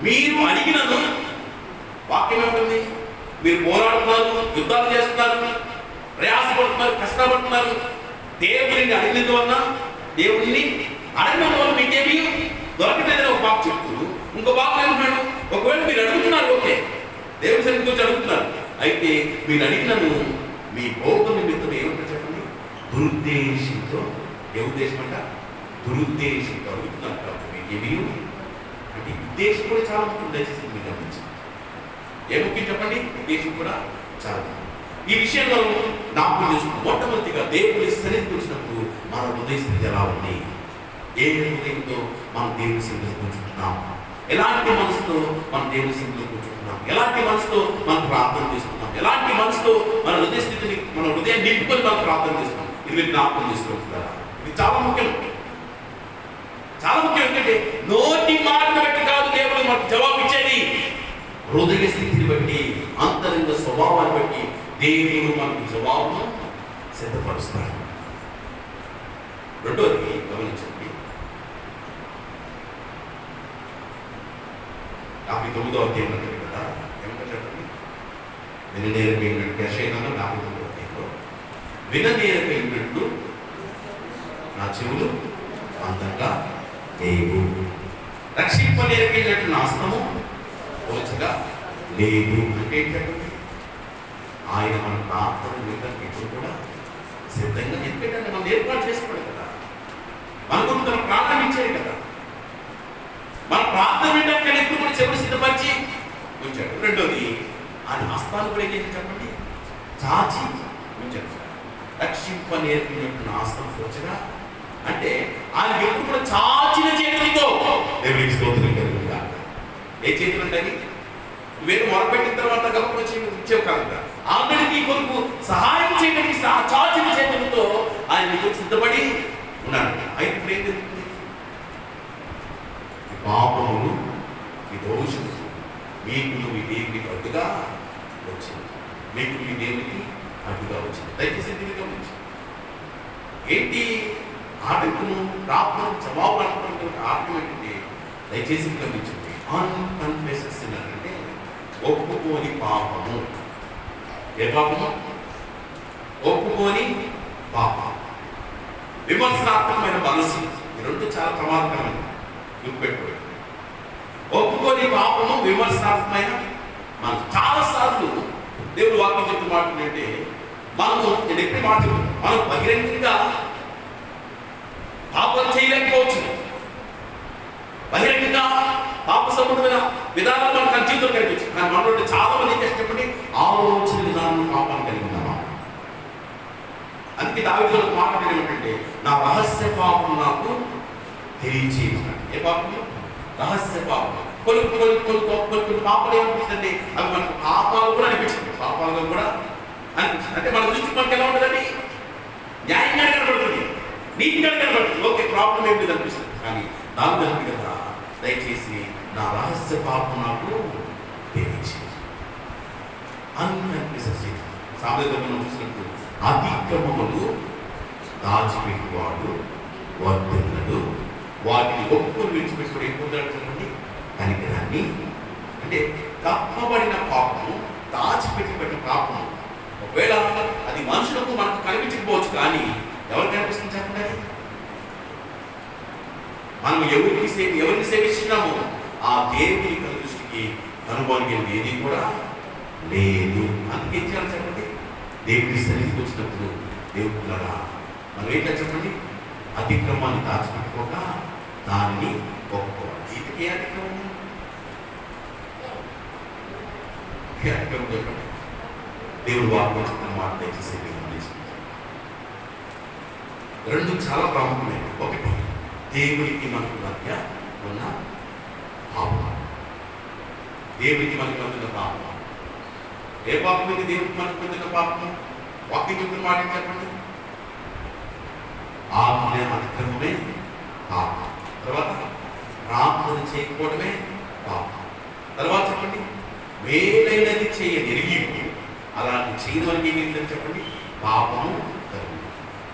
మీరు అడిగినను వాక్యం ఏమిటి? మీరు పోరాడుతున్నారు, యుద్ధాలు చేస్తున్నారు, ప్రయాసపడుతున్నారు, కష్టపడుతున్నారు. దేవుడిని అడిగినందువల్ల, దేవుడిని అడిగినందువల్ల మీకేమి దొరకలేదని ఒక బాబు చెప్తూ, ఇంకో బాబు ఏమంటున్నాడు? ఒకవేళ మీరు అడుగుతున్నారు, ఓకే, దేవుడి సన్నిధికి వచ్చి అడుగుతున్నారు, అయితే మీరు అడిగినను మీ భోగ నిమిత్తం ఏమంటారు చెప్పండి? దురుద్దేశంతో. ఏ ఉద్దేశం అంట? దురుద్దేశంతో అడుగుతున్నారు కాబట్టి మీకేమి అంటే ఉద్దేశం కూడా చాలా ముఖ్యం. దయచేసి మీరు గమనించండి. ఏ ముఖ్యం చెప్పండి? ఉద్దేశం కూడా చాలా ముఖ్యం. ఈ విషయంలో జ్ఞాపకం చేసుకుంటాం. మొట్టమొదటిగా దేవుడి సన్నిధికి వచ్చినప్పుడు మన హృదయ స్థితి ఎలా ఉంది? ఏ హృదయంతో మనం దేవుడి సన్నిధిలో కూర్చుంటున్నాం? ఎలాంటి మనసుతో మనం దేవుడి సన్నిధిలో కూర్చుంటున్నాం? ఎలాంటి మనసుతో మనం ప్రార్థన చేస్తున్నాం? ఎలాంటి మనసుతో మన హృదయ స్థితిని, మన హృదయం నింపుకొని మనం ప్రార్థన చేస్తున్నాం? ఇది జ్ఞాపకం చేసుకుంటున్నారా? ఇది చాలా ముఖ్యం. చాలా ముఖ్యం. ఎందుకంటే నోటి మాటను బట్టి కాదు దేవుడు మనకు జవాబు ఇచ్చేది, హృదయ స్థితిని బట్టి, అంతరంగ స్వభావాన్ని బట్టి దేవుడు మనకు జవాబును సిద్ధపరుస్తాడు. రెండోది గమనించండి, 59వ అధ్యాయం అంటారు కదా, ఏమంటారు చెప్పండి? విననేరకైనట్టు యెషయా 59వ అధ్యాయంలో, విననేరకైనట్టు నా చెవులు అందంగా లేవు, రక్షింపనేరకైనట్టు నా హస్తము పోల్చగా లేదు. అంటే ఏంటంటే ఆయన మన ప్రార్థన వినడానికి ఎప్పుడు కూడా సిద్ధంగా, ఎందుకంటే మనం ఏర్పాటు చేసుకోవాలి కదా, మనకు తన ప్రార్థన ఇచ్చాడు కదా, మన ప్రార్థన వినడానికి ఎప్పుడు కూడా చెవులు సిద్ధపరిచి ఉంచాడు. రెండోది ఆయన హస్తాలు కూడా ఏం చెప్పండి? చాచి ఉంచాడు. రక్షింప నేర్పినట్టు నా హస్తం పోల్చగా అంటే ఆయన ఎప్పుడు కూడా చాచిన చేతులతో దేవునికి స్తోత్రం కలుగుతుంది. ఏ చేతులు ఉంటాయి? నువ్వేదో మొరపెట్టిన తర్వాత గొప్ప ఇచ్చేవు కాదు. ఆల్రెడీ నీ కొరకు సహాయం చేయడానికి చాచిన చేతులతో ఆయన నీ కొరకు సిద్ధపడి ఉన్నాడు. అయితే ఇప్పుడు ఏం జరుగుతుంది? పాపములు, ఈ దోషము మీకు మీ దేవునికి అడ్డుగా వచ్చింది. మీకు మీ దేవునికి అడ్డుగా వచ్చింది. దయచేసి దీన్ని గమనించి ఏంటి ఆటంకము? ప్రార్థన జవాబు అనుకోవడానికి ఆటంకం ఏంటంటే దయచేసి గమనించండి. అన్కన్ఫెస్డ్ సిన్నర్ అంటే ఒప్పుకోని పాపము. ఏ పాపము? ఒప్పుకోని పాపం. విమర్శనాత్మకమైన మనసు. ఈ రెండు చాలా ప్రమాదకరమైనవి, గుర్తుపెట్టుకోండి. ఒప్పుకోని పాపము, విమర్శనాత్మకమైన మనసు. చాలాసార్లు దేవుడు వాక్యం చెప్తున్న మాట ఏంటంటే నేను ఎప్పుడు మాట మనం బహిరంగంగా పాపం చేయలేకపోవచ్చు. బహిరంగంగా పాప సంబంధమైన విధానాలు మనకు మన జీవితంలో కనిపించింది. కానీ మనలో చాలా మంది ఏం చేసేటప్పటి ఆలోచన విధానం పాపాన్ని కలిగి ఉన్నామా? అందుకే దావీదు మాట ఏమిటంటే నా రహస్య పాపం నాకు తెలియచేయమన్నాడు. ఏ పాపం? రహస్య పాపం. కొన్ని పాపాలు ఏమనిపిస్తుంది? అవి మనకు పాపాలు కూడా అనిపించింది, పాపాలుగా కూడా అనిపించింది. అంటే మన దృష్టి మనకి ఎలా ఉంటుందండి? న్యాయంగా కనబడుతుంది, నీతిగా కనబడుతుంది. ఓకే, ప్రాబ్లం ఏం లేదు అనిపిస్తుంది. కానీ దాని దగ్గర కదా దయచేసి నా రహస్య పాపం నాకు తెలియచేయి. అన్కన్ఫెస్డ్ సామెతలో మనం చూసినట్టు అతిక్రమములు దాచిపెట్టువాడు వర్ధిల్లడు, వాటిని ఒప్పుకొని విడిచిపెట్టుకుని ఏం పొందాడుతుంది? కనికరాన్ని. అంటే కప్పబడిన పాపము, దాచిపెట్టిన పాపము ఒకవేళ అది మనుషులకు మనకు కనిపించకపోవచ్చు, కానీ ఎవరికి కనిపిస్తుంది చెప్పండి? మనం ఎవరిని సేవిస్తున్నామో ఆ దేవుని దృష్టికి అనుభవానికి ఏది కూడా లేదు. అందుకే ఏం చేయాలి చెప్పండి? దేవుడి సన్నిధికి వచ్చినప్పుడు దేవుడులారా మనం ఏంటో చెప్పండి? అతిక్రమాన్ని దాచిపెట్టుకోక దానిని ఒప్పుకోవాలి. వీటికి ఏ అతిక్రమం? చెప్పండి. దేవుడు వాక్యం చెప్తున్న మాట దయచేసి రెండు చాలా ప్రాముఖ్యమైనవి. ఒకటి, దేవుడికి మనకు మధ్య ఉన్న పాపం. దేవుడికి మనకి మధ్య ఉన్న పాపం. ఏ పాపం ఇది? దేవుడికి మనకు మధ్య ఉన్న పాపం. వాక్యం చెప్తున్న మాట చెప్పండి? ఆజ్ఞ అతిక్రమమే పాపం. తర్వాత ప్రార్థన చేయకపోవడమే పాపం. తర్వాత చెప్పండి, మేలైనది చేయనిరిగి అలాంటి చేయడం వరకు ఏమైందని చెప్పండి? పాపము.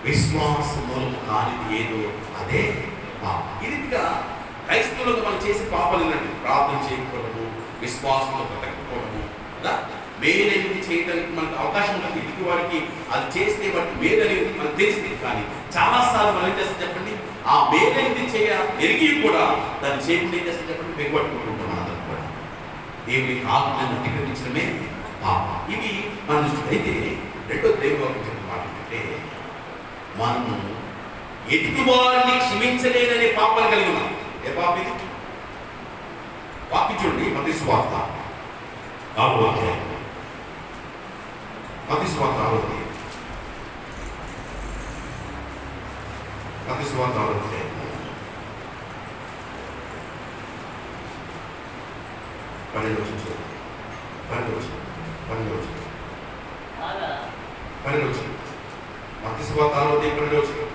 విశ్వాసమూలము కానిది ఏదో అదే పాపం. ఈ రీతిగా క్రైస్తవులకు మనం చేసే పాపాలు ఏంటంటే ప్రార్థన చేయకపోవడము, విశ్వాసంలో బ్రతకపోవడము కదా. మేలైనది చేయడానికి మనకు అవకాశం ఉంటుంది. ఎదుటి వారికి అది చేస్తే వాటికి మేలనేది మనకు తెలిసింది. కానీ చాలాసార్లు మనం ఏం చేస్తాం చెప్పండి? ఆ మేలైనది ఎరిగి కూడా దాన్ని చేయకుండా ఏం చేస్తాం చెప్పండి? పెట్టుకుంటుంటాం. అందరం కూడా దేవునికి ఆజ్ఞను అతిక్రమించడమే పాపం. ఇవి మన దృష్టికి. అయితే రెండో దేవుడు చెప్పిన మాట ఏంటంటే మనము ఎదుటి వారిని క్షమించలేననే పాపాలు కలిగి ఉన్నాం. ఏ పాపం ఇది? వాక్యం చూడండి, మత్తయి సువార్త 6వ అధ్యాయం. మత్తయి సువార్త 6వ అధ్యాయం. మత్తయి సువార్త 6వ అధ్యాయం 12వ వచనం చూడండి. 12వ వచనం. మత్తయి సువార్త 6వ అధ్యాయం 12వ వచనం.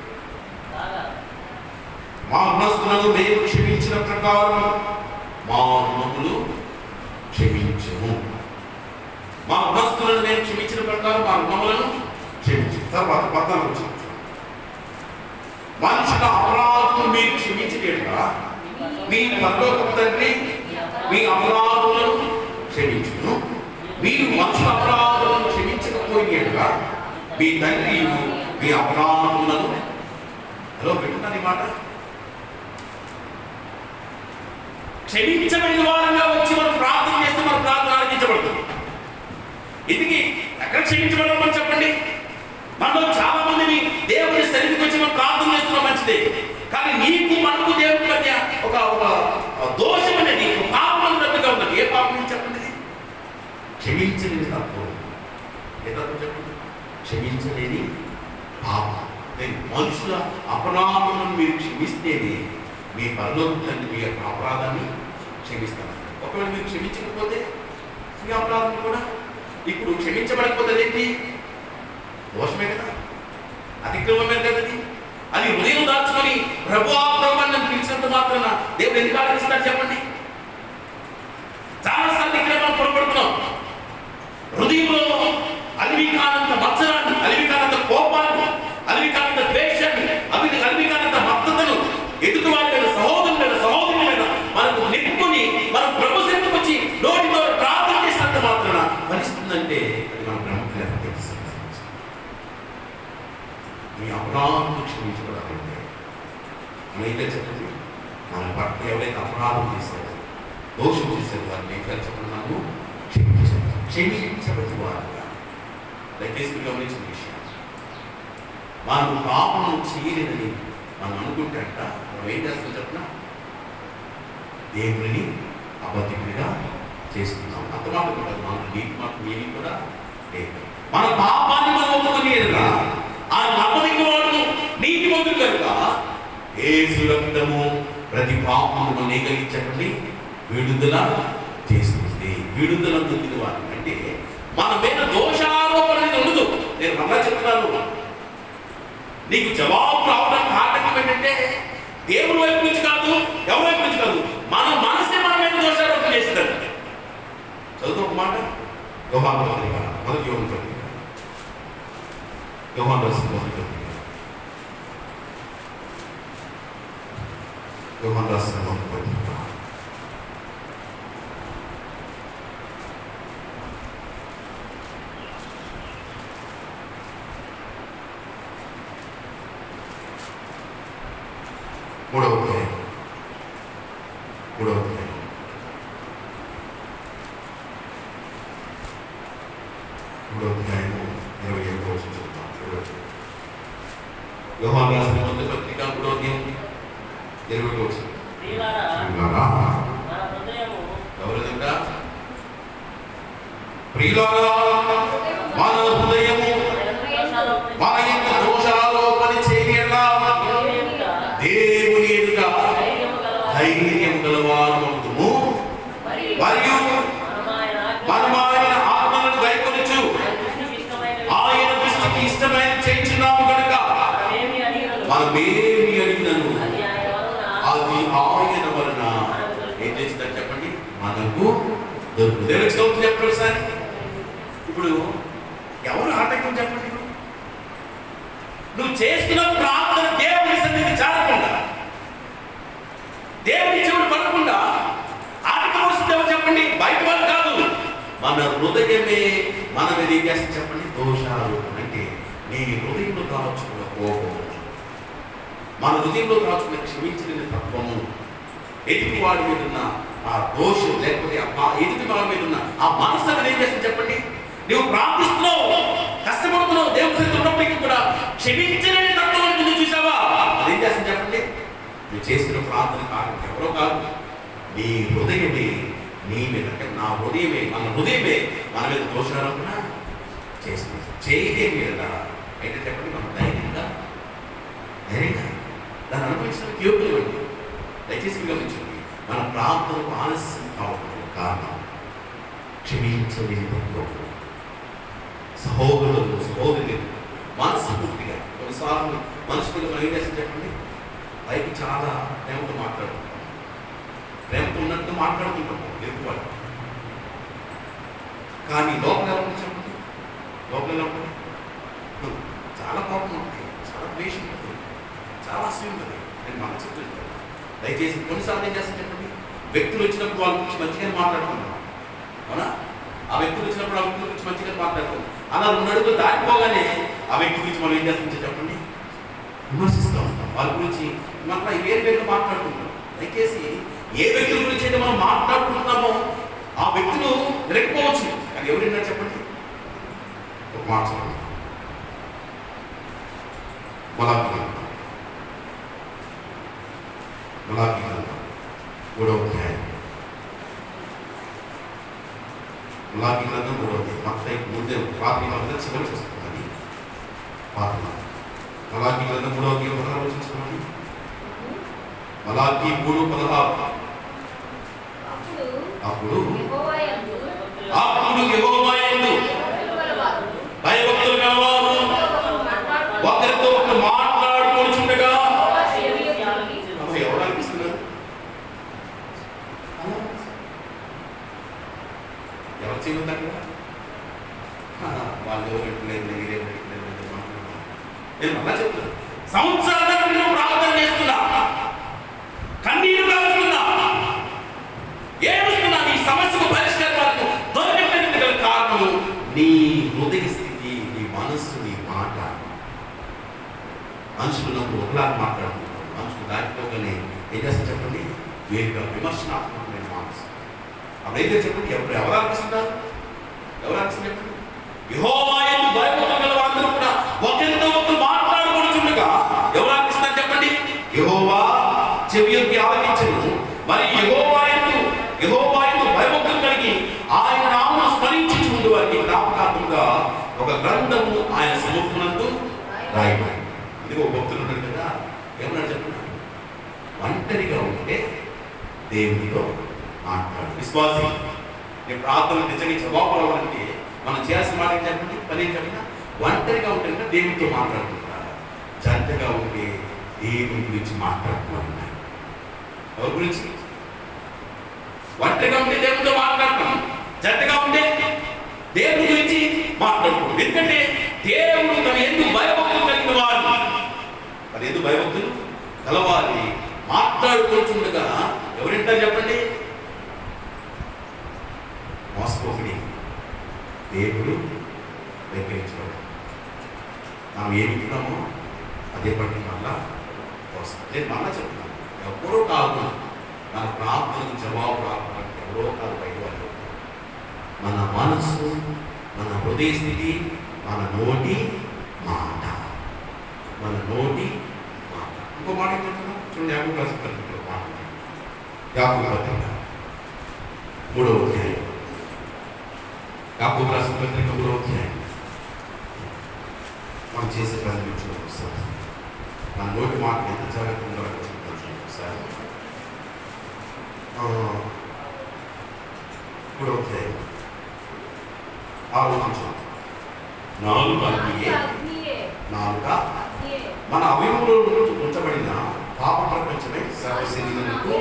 మా రుణస్తులను మేము క్షమించిన ప్రకారం మా రుణములు క్షమించము. మా రుణస్తులను మేము క్షమించిన ప్రకారం మా రుణములను క్షమించు. తర్వాత 14వ వచనం. మనుషుల అపరాధులను మీరు క్షమించలేదా మీ పరలోకపు తండ్రి మీ అపరాధులను క్షమించును. మీరు మనుషుల అపరాధులను క్షమించకపోయినట్లుగా మీ తండ్రి మీ అపరాధులను పెట్టున్నాను. ఈ మాట క్షమించబడిన వారంగా వచ్చి మనం ప్రార్థన చేస్తే మన ప్రార్థన ఆలకించబడుతుంది. ఇందుకే ఎక్కడ క్షమించబడమని చెప్పండి? మనలో చాలా మందిని దేవుని సన్నిధికి వచ్చి మనం ప్రార్థన చేస్తున్నాం, మంచిదే. కానీ నీకు మనకు దేవుని మధ్య ఒక దోషం అనేది, ఒక పాపం అన్నట్టుగా ఉన్నది. ఏ పాపం అని చెప్పండి? క్షమించలేని తప్పు. ఏ తప్పు చెప్పండి? క్షమించలేని పాపం. మనుషుల అపరాధములను మీరు క్షమిస్తేనే మీ పరలోకపు తండ్రి మీ యొక్క అపరాధాన్ని క్షమిస్తారు. ఒకవేళ మీరు క్షమించకపోతే మీ అపరాధం కూడా. ఇప్పుడు క్షమించబడకపోతే ఏంటి? దోషమే కదా, అతిక్రమమే కదండి. అది హృదయం దాచుకొని ప్రభు నన్ను పిలిచినంత మాత్రాన దేవుడు ఎందుకు ఆలోచిస్తాడు చెప్పండి? చాలాసార్లు ఇక్కడ మనం పొరపడుతున్నాం. హృదయంలో అలివికానంత మత్సరాన్ని, అలివికానంత కోపాన్ని, అలివికానంత ద్వేషాన్ని, అలివికానంత మద్దతును ఎదుటి వారి మీద, సహోదరుల మీద, సహోదరుల మీద మనకు నింపుకొని మనం ప్రభు సన్నిధికి వచ్చి నోటితో ప్రార్థన చేసినంత మాత్రాన ఫలిస్తుందంటే అది మన బ్రహ్మజ్ఞానం తెలుస్తుంది. మీ అపరాధం క్షమించబడాలంటే అయితే చెప్పండి, మన పట్ల ఎవరైతే అపరాధం చేశారో, దోషం చేశారు, వారిని ఏం చెప్పన్నాము? క్షమించబడి వారుగా. దయచేసి గమనించిన విషయం, మనం పాపం చేయలేదని మనం అనుకుంటే అంట మనం ఏం చేస్తాం చెప్పిన? దేవుడిని అబద్ధికుడిగా చేస్తున్నాం. అంత మాత్రం కాదు, మన నీకు మాకు ఏమి కూడా లేదు. మన పాపాన్ని మనం ఒప్పుకునేదిగా ఆయన అబద్ధికుడు వాడు నీతిమంతుడు కనుక యేసు రక్తము ప్రతి పాపము మనం ఏకలించండి విడుదల చేస్తుంది. విడుదల పొందిన వారు అంటే మన మీద దోషారోపణ అనేది ఉండదు. నేను మళ్ళా చెప్తున్నాను, నీకు జవాబు రావడానికి ఆటంకం ఏంటంటే దేవుడి వైపు నుంచి కాదు, ఎవరి వైపు నుంచి కాదు, మన మనసే మన మీద దోషారోపణ చేసిందంట. చదువు ఒక మాట, యోహాను పత్రిక మొదటి యోహాను పత్రిక, యోహాను రాసిన మొదటి పత్రిక, యోహాను రాసిన మొదటి పత్రిక 3వ అధ్యాయం 27వ వచనం చూద్దాం. యోహాను రాసిన మొదటి పత్రిక 3వ అధ్యాయం 27వ వచనం. ఎవరిదంట? ప్రియులారా, మన హృదయము మన యొక్క దోషారోపణ చేయకుండా దేవుని ఎదుట ధైర్యం గలవారమవుదుము మరియు మనమైన ఆత్మలను గైకొనుచు ఆయన దృష్టికి ఇష్టమైన చేయించున్నాము కనుక మనమేమి అడిగినను అది ఆయన వలన ఏం చేస్తుందని చెప్పండి, మనకు దొరుకుతుంది. దేవునికి స్తోత్రం చెప్పండి సార్. ఇప్పుడు ఎవరు ఆటంకం చెప్పండి? నువ్వు చేస్తున్న ప్రార్థన దేవుని సన్నిధికి చేరకుండా, దేవుని చెవులు పడకుండా ఆటంకం వస్తుంది. ఎవరు చెప్పండి? బయట వాళ్ళు కాదు, మన హృదయమే మన మీద ఏం చేస్తుంది చెప్పండి? దోషాలు. అంటే నీ హృదయంలో దాచుకున్న కోపం, మన హృదయంలో దాచుకున్న క్షమించలేని తత్వము, ఎదుటి వాడి మీద ఉన్న ఆ దోషం, లేకపోతే ఎదుటి వాడి మీద ఉన్న ఆ మనసు అనేది ఏం చేస్తుంది చెప్పండి? నువ్వు ప్రార్థిస్తున్నావు, కష్టపడుతున్నావు, దేవుని సన్నిధిలో ఉన్నప్పటికీ కూడా క్షమించలేని తత్వం నువ్వు చూసావా? అదేం చేస్తుంది చెప్పండి? నువ్వు చేస్తున్న ప్రార్థన కారణం ఎవరో కాదు, నీ హృదయమే నీ మీద, నా హృదయమే, మన హృదయమే మన మీద దోషారోపణ చేస్తుంది. చేయదే మీద అయితే చెప్పండి, మనం ధైర్యంగా దాన్ని అనుభవించడానికి యోగ్యులు అండి. దయచేసి గమనించండి, మన ప్రార్థనకు ఆలస్యం కావడం కారణం క్షమించలేని తత్వం. సహోదరులు సహోదరులు మనస్ఫూర్తిగా కొన్నిసార్లు మనస్ఫూర్తిగా మనం ఏం చేస్తాం చెప్పండి? పైకి చాలా ప్రేమతో మాట్లాడుకుంటాం, ప్రేమతో ఉన్నట్టు మాట్లాడుకుంటాం ఎదుటివాడు, కానీ లోపల ఎలా ఉంటుంది చెప్పండి? లోపల ఎలా ఉంటుంది? చాలా కోపం ఉంటుంది, చాలా ద్వేషం ఉంటుంది, చాలా అసూయ ఉంటుంది. నేను మన చెప్తాను. దయచేసి కొన్నిసార్లు ఏం చేస్తాను చెప్పండి? వ్యక్తులు వచ్చినప్పుడు వాళ్ళ గురించి మంచిగానే మాట్లాడుకుంటాం, అవునా? ఆ వ్యక్తులు వచ్చినప్పుడు ఆ వ్యక్తుల గురించి మంచిగా మాట్లాడుతాం. అలా 2 అడుగులు దాటిపోగానే ఆ వ్యక్తి గురించి మనం ఏం చేస్తాం చెప్పండి? విమర్శిస్తూ ఉంటాం, వాళ్ళ గురించి మళ్ళీ వేరుగా మాట్లాడుకుంటాం. దయచేసి ఏ వ్యక్తుల గురించి అయితే మనం మాట్లాడుకుంటున్నామో ఆ వ్యక్తులు విరక్కపోవచ్చు, అది ఎవరైనా చెప్పండి? ఒక మాట చెప్పండి. మలాకి గ్రంథం 3వ అధ్యాయం, మలాకి గ్రంథం 3వ అధ్యాయం. మత్తయి ముందే పాత్ర చివరికి వస్తుంది పాత్ర. మలాకి గ్రంథం 3వ అధ్యాయం 16వ వచనం చూడండి. మలాకి 3:16. అప్పుడు యెహోవా యందు భయభక్తులు గలవారు ఒకరితో ఒకరు మాట్లాడుకొనుచుండగా ఎవరు అనిపిస్తున్నారు? ఎవరు చెబుతారు? వాళ్ళు ఎవరెట్లేదు నేను మళ్ళా చెప్తున్నా, సంవత్సరాల ప్రార్థన చేస్తున్నా, కన్నీరు కాలుస్తున్నా, ఏడుస్తున్నా, నీ సమస్యకు పరిష్కారం దొరకడానికి గల కారణము నీ హృదయ స్థితి, నీ మనస్సు, నీ మాట. మనుషులు నాకు ఒకలాగా మాట్లాడుతున్నారు, మనుషులు దాటిపోగానే ఏం చేస్తారు చెప్పండి, వేరుగా విమర్శనాత్మకమైన మనసు. అప్పుడైతే చెప్పండి, ఎవరు అనిపిస్తున్నారు? ఎవరు అనిపిస్తుంది చెప్పండి? యెహోవా యందు భయభక్తులు గల వారందరూ కూడా ఒకరితో ఒకరు మాట్లాడుకొనుచుండగా ఎవరు అనిపిస్తున్నారు చెప్పండి? యెహోవా చెవియొగ్గి ఆలకించును. మరి యెహోవా యందు భయభక్తులు కలిగి ఆయన నామమును స్మరించుచుండు వారికి జ్ఞాపకార్థంగా ఒక గ్రంథము ఆయన సముఖమునందు రాయబడింది. ఇదిగో భక్తులు ఉంటారు కదా, ఏమన్నా చెప్పండి, ఒంటరిగా ఉంటే దేవునితో మాట్లాడు. విశ్వాసి నీ ప్రార్థన నిజంగా జవాబు రావాలంటే మనం చేయాల్సిన మాట ఏం చెప్పండి, పని ఏం చెప్పినా, ఒంటరిగా ఉంటే దేవునితో మాట్లాడుతుంటారు, జంటగా ఉంటే దేవుని గురించి మాట్లాడుతున్నారు. ఎవరి గురించి? ఒంటరిగా ఉంటే దేవునితో మాట్లాడతాం, జంటగా ఉంటే దేవుని గురించి మాట్లాడుకోండి. ఎందుకంటే దేవుడు తన ఎందుకు భయభక్తులు కలిగిన వారు, తన ఎందుకు భయభక్తులు కలవాలి మాట్లాడుకుంటుండగా ఎవరింటారు చెప్పండి? మోసపోకుడి, దేవుడు వెంకరించుకోవడం. మనం ఏమి ఇస్తున్నామో అదే పట్టి మళ్ళా వస్తుంది. నేను మళ్ళా చెప్తున్నాను, ఎవరో కాదు మన ప్రార్థనకు జవాబు రాకపోతే ఎవరో కాదు బయట వాళ్ళు. మన మనస్సు, మన హృదయ స్థితి, మన నోటి మాట, మన నోటి మాట. ఇంకో మాట చెప్తున్నా చూడండి, యాభై రాసిన పత్రికలో మాట, యాభై పత్రిక 3వ అధ్యాయం, యాభై రాసిన పత్రిక 3వ అధ్యాయం. మనం చేసే పని చూడండి ఒకసారి, మన నోటి మాట ఎంత జాగ్రత్తగా చూడండి ఒకసారి. 3వ అధ్యాయం 6వ వచనం, నాలుక మన అవయవంలో ఉంచబడిన పాప ప్రపంచమే సర్వశరీరమునకు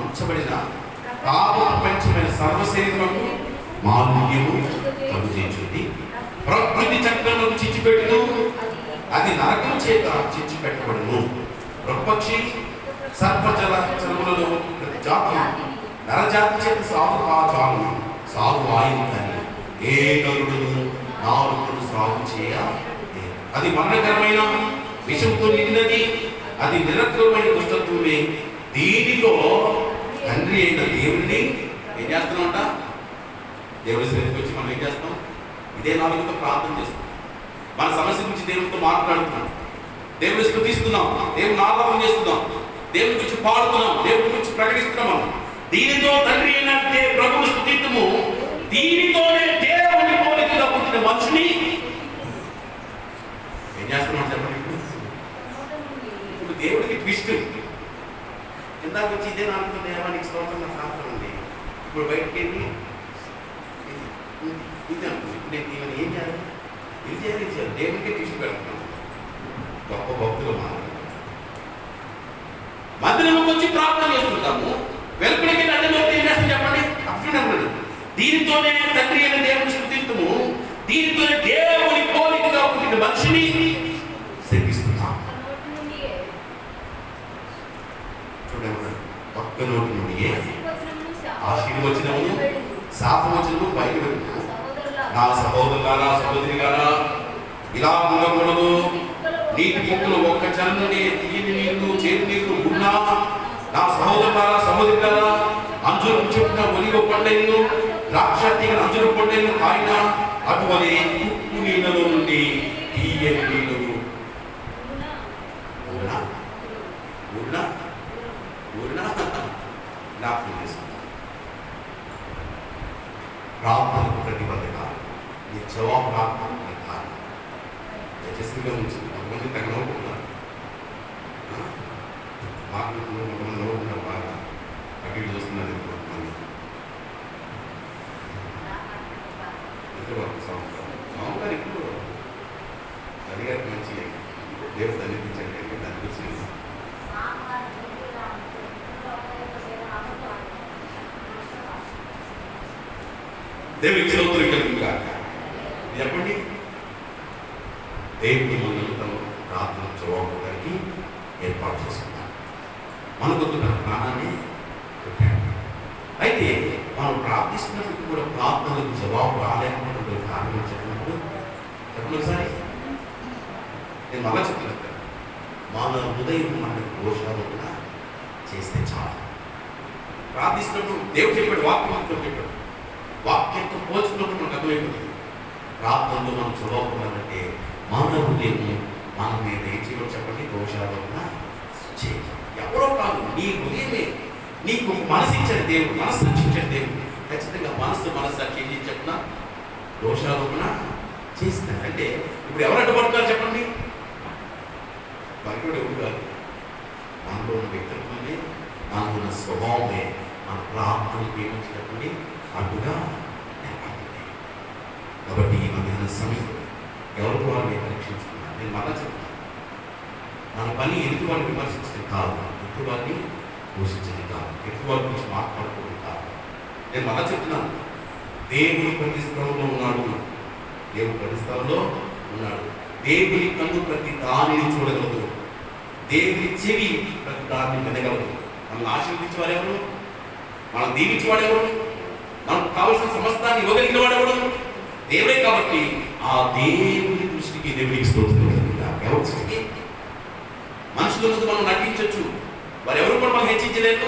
ఉంచబడిన పాప ప్రపంచమైన సర్వశరీరమునకు మాలిన్యము కలుగజేయుచున్నది. ప్రకృతి చక్రమును చిచ్చిపెట్టును, అది నరకం చేత చిచ్చిపెట్టబడును. ప్రపక్షి సర్పజలములలో ప్రతి జాతి నరజాతి చేత సాగు ఆయన కానీ ఏ నరుడును నాలుగును సాగు చేయ. అది మరణకరమైన విషంతో నిండినది, అది నిరక్షరమైన దుష్టత్వమే. దీనిలో తండ్రి అయిన దేవుడిని ఏం చేస్తున్నామంట? దేవుడి సన్నిధికి వచ్చి మనం ఏం చేస్తాం? ఇదే నాలుగుతో ప్రార్థన చేస్తాం, మన సమస్య గురించి దేవుడితో మాట్లాడుతున్నాం, దేవుడిని స్తుతిస్తున్నాం, దేవుని ఆరాధన చేస్తున్నాం, దేవుని గురించి పాడుతున్నాం, దేవుని గురించి ప్రకటిస్తున్నాం. దీనితో తండ్రి అయిన ప్రభువును స్తుతిద్దుము. దీనితోనే దేవుని పోలికగా పుట్టిన మనుషుని ఏం చేస్తున్నాం చెప్పండి. ఇప్పుడు దేవుడికి ట్విస్ట్, ఇందాక వచ్చి ఇదే నాలుగుతో దేవానికి స్తోత్రం ప్రార్థన ఉంది, ఇప్పుడు బయటకి వెళ్ళి ఇది అనుకుంది. ఇప్పుడు నేను ఈవెన్ ఏం చేయాలి? ఇది చేయాలి, దేవుడికి ట్విస్ట్ పెడుతున్నాం. గొప్ప భక్తులు మందిరంలోకి వచ్చి ప్రార్థన చేస్తుంటాము, వెలుపలికి అడ్డలోకి ఏం చేస్తాం చెప్పండి? అప్పుడు దీనితోనే తండ్రి అయిన దేవుని స్తుతిద్దుము. దీనితోనే దేవుని పోలికగా పుట్టిన మనిషిని శపిస్తున్నాం. చూడండి, పక్క నోటి నుండి ఆశీర్వచనము శాపవచనము బయట వెళ్తున్నాం. నా సహోదరులారా, సహోదరిలారా, ఇలా ఉండకూడదు. నీటి ముక్కులు ఒక్క చల్లని తీయని నీళ్లు, చేతి నీళ్లు ఉన్నా, నా సహోదరులారా, సహోదరులారా, అంజురు చెప్పిన ఒలివ పండ్లను, ద్రాక్ష తీగల అంజురు పండ్లను కాయిన అటువలే ఉప్పు నీళ్ళలో నుండి తీయని నీళ్లు జ్ఞాపకం చేసుకుంటాం. ప్రార్థనకు ప్రతిబద్ధత, నీ జవాబు ప్రార్థన కాదు. దయచేసి ఉంచి కొంతమంది తగ్గ నవ్వుకున్నారు, కొంతమంది నవ్వుకున్నారు, బాగా అటు చూస్తున్నారు. కొంతమంది గారికి మంచి దేవుడు అనిపించండి అంటే దాని గురించి దేవుడికి స్తోత్రం కలుగును గాక. చెప్పండి, దేవుడి మనల్ని ప్రార్థన చదవడానికి ఏర్పాటు చేసుకుంటాం. మనకు తన ప్రాణాన్ని పెట్టాడు. అయితే మనం ప్రార్థిస్తున్నప్పుడు కూడా ప్రార్థనలకు జవాబు రాలేకపోవడం కారణం చెప్పినప్పుడు చెప్పండి ఒకసారి. నేను మళ్ళా చెప్తున్నాను, మన హృదయం మనకు దోషాలు కూడా చేస్తే చాలు. ప్రార్థిస్తున్నప్పుడు దేవుడు చెప్పాడు, వాక్యంతో చెప్పాడు, వాక్యంతో పోల్చుకున్నప్పుడు మనకు అర్థమైపోతుంది. ప్రార్థనలో మనం చదవకూడదంటే మన హృదయం మన మీద ఏం చేయడం చెప్పండి, దోషాలు కూడా చేయాలి. ఎవరో కాదు, నీ హృదయమే నీకు మనసు ఇచ్చాడు దేవుడు, మనస్సాక్షి ఇచ్చాడు దేవుడు. ఖచ్చితంగా మనస్సాక్షి ఏం చేసి చెప్పినా దోషాలు కూడా చేస్తున్నారు. అంటే ఇప్పుడు ఎవరు అడ్డుపడుతున్నారు చెప్పండి, బయట ఎవరు కాదు, మనలో ఉన్న వ్యక్తిత్వమే, మనలో ఉన్న స్వభావమే మన ప్రార్థనకు ఏమొచ్చి చెప్పండి అడ్డుగా ఏర్పడుతుంది. కాబట్టి ఈ మధ్యాహ్న సమయం ఎవరికి వారిని పరీక్షించుకున్నారు. నేను మళ్ళా చెప్తాను, మన పని ఎదుటి వారిని విమర్శించడం కాదు, ఎదుటి వారిని పోషించడం కాదు, ఎదుటి వారి గురించి మాట్లాడుకోవడం కాదు. నేను మళ్ళా చెప్తున్నాను, దేవుని ప్రతి స్థలంలో ఉన్నాడు, దేవుడు ప్రతి స్థలంలో ఉన్నాడు. దేవుని కన్ను ప్రతి దానిని చూడగలదు, దేవుని చెవి ప్రతి దాన్ని వినగలదు. మనల్ని ఆశీర్వదించే వారెవరు, మనం దీవించేవాడెవరు, మనకు కావలసిన సమస్తాన్ని ఇవ్వగలిగిన వాడెవడు, దేవుడే. కాబట్టి ఆ దేవుని దృష్టికి దేవునికి స్తోత్రం. ఎవరి దృష్టికి? మనుషుల ముందు మనం నటించవచ్చు, వారు ఎవరు కూడా మనం హెచ్చించలేదు,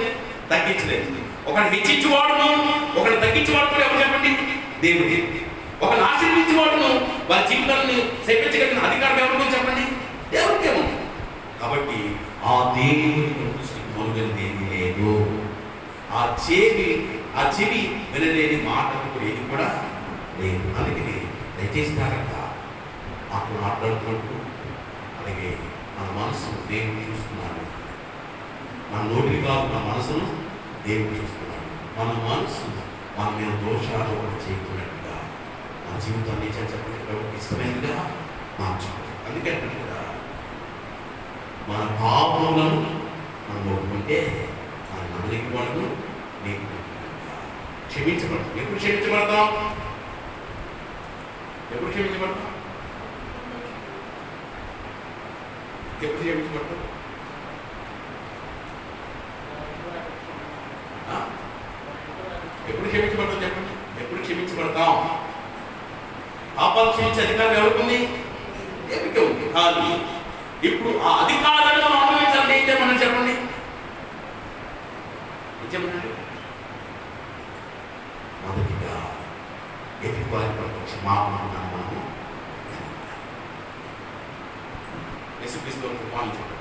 తగ్గించలేదు. ఒకరిని హెచ్చించేవాడును, ఒకరిని తగ్గించేవాడు ఎవరు చెప్పండి, దేవుడే. ఒకరిని ఆశీర్వించేవాడును, వారి జీవితాలను చేపించగలిగిన అధికారం ఎవరికో చెప్పండి, దేవుడికే ఉంది. కాబట్టి ఆ దేవుని దృష్టికి మనుగడది ఏమీ లేదు. ఆ చెవి వినలేని మాటకు ఏది కూడా లేదు. అందుకని దయచేసి జాగ్రత్త. మాట్లాడుతున్నట్టు అలాగే మన మనసు దేవుడు చూస్తున్నాడు. మన నోటిని కాదు, మన మనసును దేవుడు చూస్తున్నాడు. మన మనసు మన మీద దోషాలు ఒకటి చేయకున్నట్టుగా మన జీవితాన్ని చెప్పండి ఇష్టమైనదిగా మార్చుకోవాలి. అందుకంటే కూడా మన భావములను మనం ఒప్పుకుంటే మన నమ్మలికి వాళ్ళను నీకు క్షమించబడతాం. ఎప్పుడు క్షమించబడతాం? ఎప్పుడు క్షమించబడతాం? ఎప్పుడు క్షమించబడతాం? ఎప్పుడు క్షమించబడతాం చెప్పండి. ఎప్పుడు క్షమించబడతాం? పాపాలు క్షమించే అధికారం ఎవరికి ఉంది? దేవుడికే ఉంది. కానీ ఇప్పుడు ఆ అధికారాన్ని మనం అనుభవించాలి. ఏం చేయమని చెప్పండి, నిజమన్నాడు. మొదటిగా ఎదుటి వారి పట్ల క్షమాపణ మనము యేసుక్రీస్తు పాలించాడు.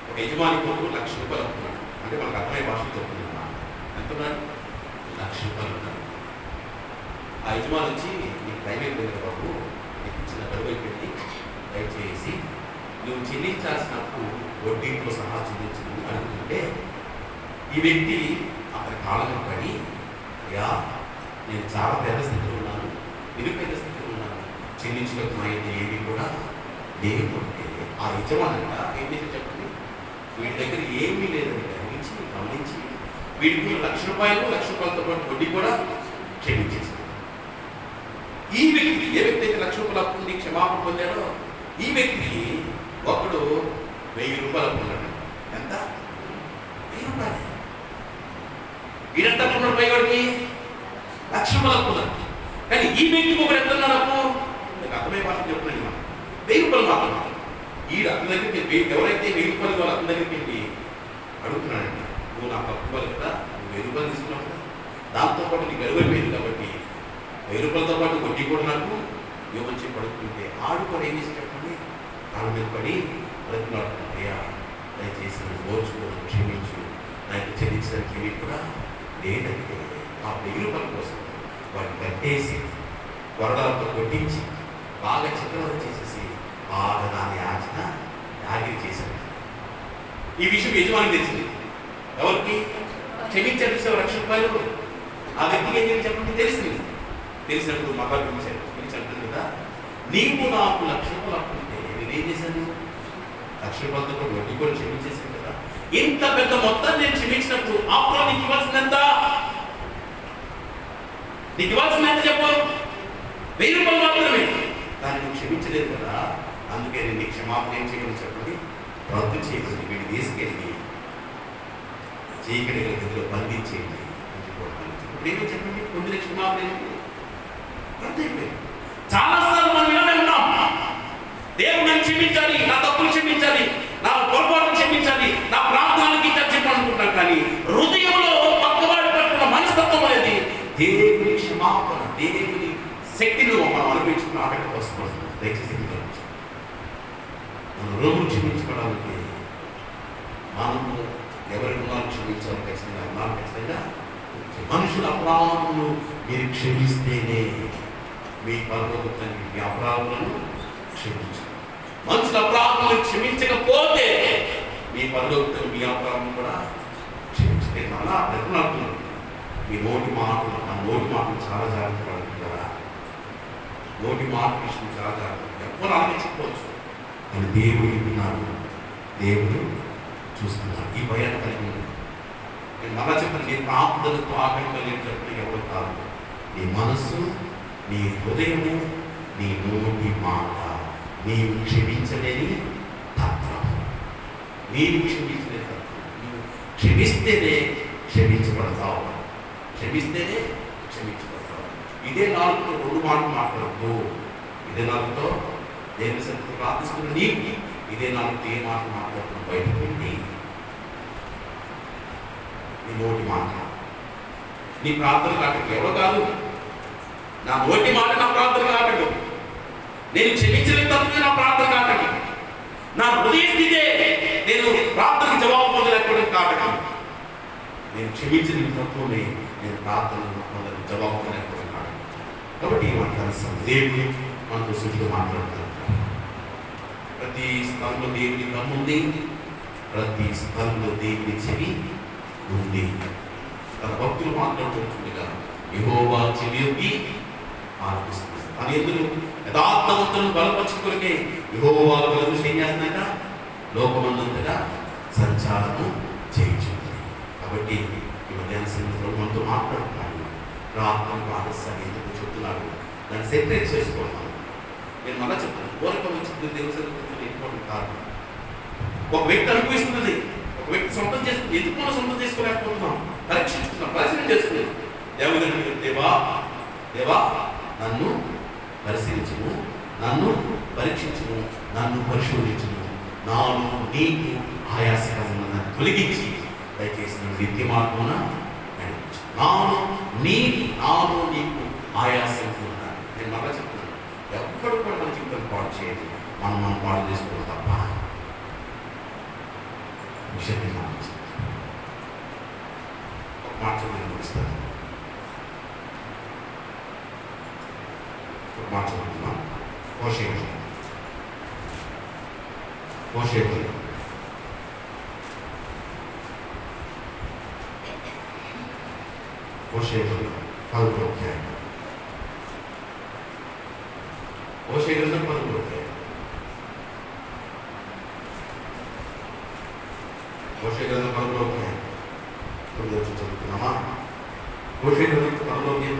ఒక యజమాని కొడుకు ₹1,00,000 అనుకున్నాడు. అంటే మనకు అర్థమయ్యే భాషలో చెప్తున్నాడు. ఎంత ఉన్నాడు? ₹1,00,000 ఉన్నాడు. ఆ యజమాని వచ్చి నీకు టైం అయిపోయింది బాబు, నీకు ఇచ్చిన గడువు అయిపోయింది, దయచేసి నువ్వు చెల్లించాల్సినప్పుడు వడ్డీతో సహా చెల్లించమని అడుగుతుంటే ఈ వ్యక్తి అతని కాలంలో పడి, అయ్యా నేను చాలా పేద స్థితిలో ఉన్నాను, నిరుపేద స్థితిలో ఉన్నాను, చెల్లించకపోయేది ఏది కూడా లేకుంటే ఆ యజమానంట ఏం చేసి చెప్పండి, వీడి దగ్గర ఏమీ లేదని గమనించి వీడికి ₹1,00,000తో పాటు వడ్డీ కూడా క్షమించేసి, ఈ వ్యక్తి ఏ వ్యక్తి అయితే ₹1,00,000 అప్పు నుండి క్షమాపణ పొందాడో ఈ వ్యక్తికి ఒకడు ₹1,000 అప్పున్నాడు. ఎంత? ₹1,000. వీడంతా అప్పున్నాడు, పైవాడికి ₹1,00,000 అప్పున్నాడు. కానీ ఈ వ్యక్తికి ఒకడు ఎంత ఉన్నాడు అప్పు? మీకు అర్థమయ్యే భాష చెప్తున్నాను. మనం ₹1,000 మాత్రం. ఈ అతని దగ్గరికి ఎవరైతే ₹1,000 వాళ్ళ అతని దగ్గరికి వెళ్ళి అడుగుతున్నాడండి, నువ్వు నాకు అప్పు ఇవ్వాలి కదా, నువ్వు ₹1,000 తీసుకున్నావు కదా, దాంతోపాటు నీకు గడువైపోయింది కాబట్టి ₹1,000తో పాటు వడ్డీ కూడా నాకు ఇవ్వమని చెప్పి అడుగుతుంటే ఆడు కూడా ఏం చేసి చెప్పండి, కాళ్ళ మీద పడి అడుగుతున్నాడు, అయ్యా దయచేసి నన్ను ఓర్చుకోవడం క్షమించు, నాకు చెల్లించడానికి ఏమి కూడా లేదంటే ఆ ₹1,000 కోసం వాడిని కట్టేసి వరదాలతో కొట్టించి బాగా చిత్రవద చేసేసి బాగా దాని యాగిరి చేశాడు. ఈ విషయం యజమానికి తెలిసింది. ఎవరికి క్షమించాడు ₹1,00,000? ఆ వ్యక్తికి ఏం చెప్పండి తెలిసింది. తెలిసినప్పుడు మళ్ళా పిలిచాడు కదా, నీవు నాకు 1,00,000 రూపాయలు అప్పుంటే నేనేం చేశాను? 1,00,000 రూపాయలతో కూడా వడ్డీ కూడా క్షమించేసాను కదా. ఇంత పెద్ద మొత్తాన్ని నేను క్షమించినప్పుడు అప్పుడు నీకు ఇవ్వాల్సినంత, నీకు ఇవ్వాల్సినంత చెప్పాను 1,000 రూపాయలు మాత్రమే. దాన్ని నువ్వు క్షమించలేదు కదా, అందుకే నేను నీకు క్షమాపణ ఏం చేయమని చెప్పండి, రద్దు చేయకండి, వీడిని తీసుకెళ్ళి చీకటి గదిలో బంధించేయండి. ఇప్పుడు ఏమో చెప్పండి, పొందిన క్షమాపణ ఏంటి? రద్దు అయిపోయింది. చాలాసార్లు మనం ఇలానే ఉన్నాం, దేవుడు నన్ను క్షమించాలి, నా తప్పులు క్షమించాలి, నా పొరపాటు క్షమించాలి, నా ప్రార్థనలకి చెప్పాలనుకుంటున్నాం. కానీ హృదయంలో పక్కవాడి పట్టుకున్న మనస్తత్వం అనేది దేవుని క్షమాపణ, దేవుని శక్తిని మనం అనుభవించుకున్న ఆటకు వస్తుంది. దయచేసి మనం రోజు క్షమించుకోవడానికి మనము ఎవరి గుణాలు క్షమించాలి, ఖచ్చితంగా గుణాలు ఖచ్చితంగా. మనుషుల అపరాధములు మీరు క్షమిస్తేనే మీ పరలోకానికి మీ అపరాధములను క్షమించాలి. మనుషుల అపరాధములు క్షమించకపోతే మీ పరలోకానికి మీ అపరాధం కూడా క్షమించలేదు. అలా బ్రతనాడుతున్నాను. మీ నోటి మాటలు, మన నోటి మాటలు చాలా జాగ్రత్త పడుతుంది కదా. నోటి మాట విషయం చాలా జాగ్రత్త. ఎవరు ఆలోచించుకోవచ్చు, అని దేవుడు వింటున్నాడు, దేవుడు చూస్తున్నాడు. ఈ భయాన్ని కలిగి ఉంది. నేను మళ్ళా చెప్పాను, నీ ప్రార్థనతో ఆటంకలేటప్పుడు ఎవరు కాదు, నీ మనస్సు, నీ హృదయము, నీ నోటి మాట, నీవు క్షమించలేని తత్వం, నీవు క్షమించలేని తత్వం. నీవు క్షమిస్తేనే క్షమించబడతావు, క్షమిస్తేనే క్షమించబడతావు. ఇదే నాలుగుతో 2 మాటలు మాట్లాడద్దు. ఇదే నాలుగుతో దేవుని సన్నిధిలో ప్రార్థిస్తున్న నీకు ఇదే నాలుగుతో ఏ మాటలు మాట్లాడుతున్నా బయటకు వెళ్ళి నీ నోటి మాట, నీ ప్రార్థన కాటకు ఎవరో కాదు, నా నోటి మాట నా ప్రార్థన కాటకు, నేను క్షమించలేని తత్వమే నా ప్రార్థన కాటకు, నా హృదయ స్థితే నేను ప్రార్థనకు జవాబు పొందలేకపోవడం కాటకు, నేను క్షమించలేని తత్వమే నేను ప్రార్థనలు పొందలేని జవాబు పొందలేకపోవడం కాటకు. కాబట్టి మనకు దేవుని మనతో సూటిగా మాట్లాడుతారు. ప్రతి స్థలంలో దేవుని కన్ను ఉంది, ప్రతి స్థలంలో దేవుని చెవి ఉంది. తన భక్తులు మాట్లాడుతుండగా యెహోవా చెవి యొగ్గి ఆలకిస్తుంది. తన ఎదురు యథార్థవంతులను బలపరచుకొనికే యెహోవా కలుగు ఏం చేస్తున్నాక లోకమందంతటా సంచారము చేయించుంది. కాబట్టి ఈ మధ్యాహ్న సమయంలో మనతో మాట్లాడుతున్నాడు. ప్రార్థనకు ఆలస్యాన్ని ఎందుకు చెప్తున్నాడు, దాన్ని సెపరేట్ చేసుకోవాలి. నేను మళ్ళా చెప్తాను, కోరిక వచ్చింది దేవుని ఇంపార్టెంట్ కాదు. ఒక వ్యక్తి అనుభవిస్తున్నది, ఒక వ్యక్తి సొంతం చేసుకుని ఎందుకు మనం సొంతం చేసుకోలేకపోతున్నాం, పరీక్షించుకున్నాం, పరిశీలన చేసుకున్నాం. దేవుని దేవా దేవా నన్ను పరిశీలించుము, నన్ను పరీక్షించుము, నన్ను పరిశోధించుము, నాను నీకు ఆయాసకరమైన తొలగించి దయచేసి నన్ను నిత్య మార్గమున నడిపించు. నాను నీకు ఆయాసం ఉన్నాను. నేను మళ్ళా చెప్తున్నాను, ఎవ్వడు కూడా మన జీవితం పాడు చేయదు, మనం పాడు చేసుకోవడం తప్ప. విషయం ఒక మాట ముగిస్తాను, ఒక మాట చెప్తున్నాను. హోషేయ గ్రంథం 10వ అధ్యాయం. హోషేయ గ్రంథం 10వ అధ్యాయం 9వ వచనం చదువుతున్నామా? హోషేయ గ్రంథం 10వ అధ్యాయం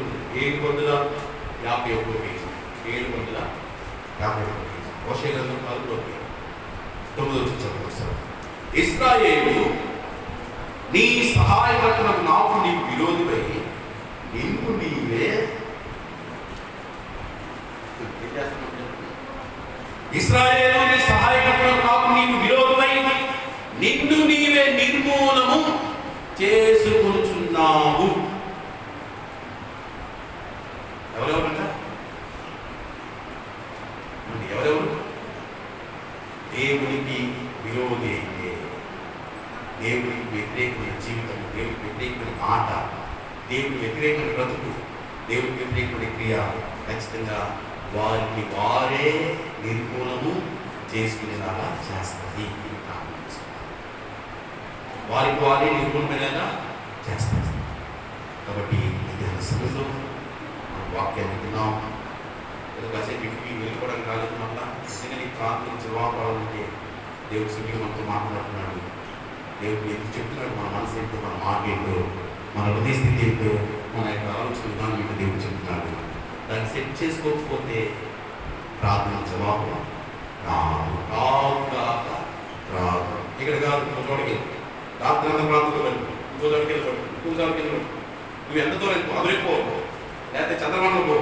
751 పేజీ. 751 పేజీ. హోషేయ గ్రంథం 10వ అధ్యాయం 9వ వచనం చదువుతారు. ఇశ్రాయేలు నీ సహాయకర్తలకు నాకు నీకు విరోధిపై నిన్ను నీవే ఇశ్రాయేలు నీ సహాయకర్తలకు నాకు నీకు విరోధమై నిన్ను నీవే నిర్మూలము చేసుకొనుచున్నావు. ఎవరెవరంట? ఎవరెవరు? దేవునికి విరోధి అయితే, దేవునికి వ్యతిరేకమైన జీవితం, దేవునికి వ్యతిరేకమైన ఆట, దేవునికి వ్యతిరేకమైన బ్రతుకు, దేవునికి వ్యతిరేకమైన క్రియ ఖచ్చితంగా వారికి వారే నిర్మూలము చేసుకునేలాగా చేస్తుంది. వారికి వారే నిర్మూలమేలాగా చేస్తుంది. కాబట్టి మధ్యాహ్న సమయంలో మనం వాక్యాన్ని విన్నాం. ఏదో కాసేపు ఇంటికి వెళ్ళిపోవడం కాలేదు. మళ్ళా నిజంగా నీ ప్రార్థన జవాబు రావాలంటే దేవుడు సుఖంగా మనతో మాట్లాడుతున్నాడు. దేవుడు ఎందుకు చెప్తున్నాడు, మన మనసు ఏంటో, మన మాట ఏంటో, మన హృదయ స్థితి ఏంటో, మన యొక్క ఆలోచన విధానం ఏంటో దేవుడు చెప్తున్నాడు. దాన్ని సెట్ చేసుకోకపోతే ప్రార్థన జవాబు రాదు. ఇక్కడ కాదు, ఇంకో చోటకి రాత్రి అంతా ప్రార్థనతో వెళ్ళి ఇంకో చోటకి వెళ్ళిపోయి ఇంకో చోటకి వెళ్ళిపోయి నువ్వు ఎంత దూరం అదురైపోవు, లేకపోతే చంద్రబాబు పో.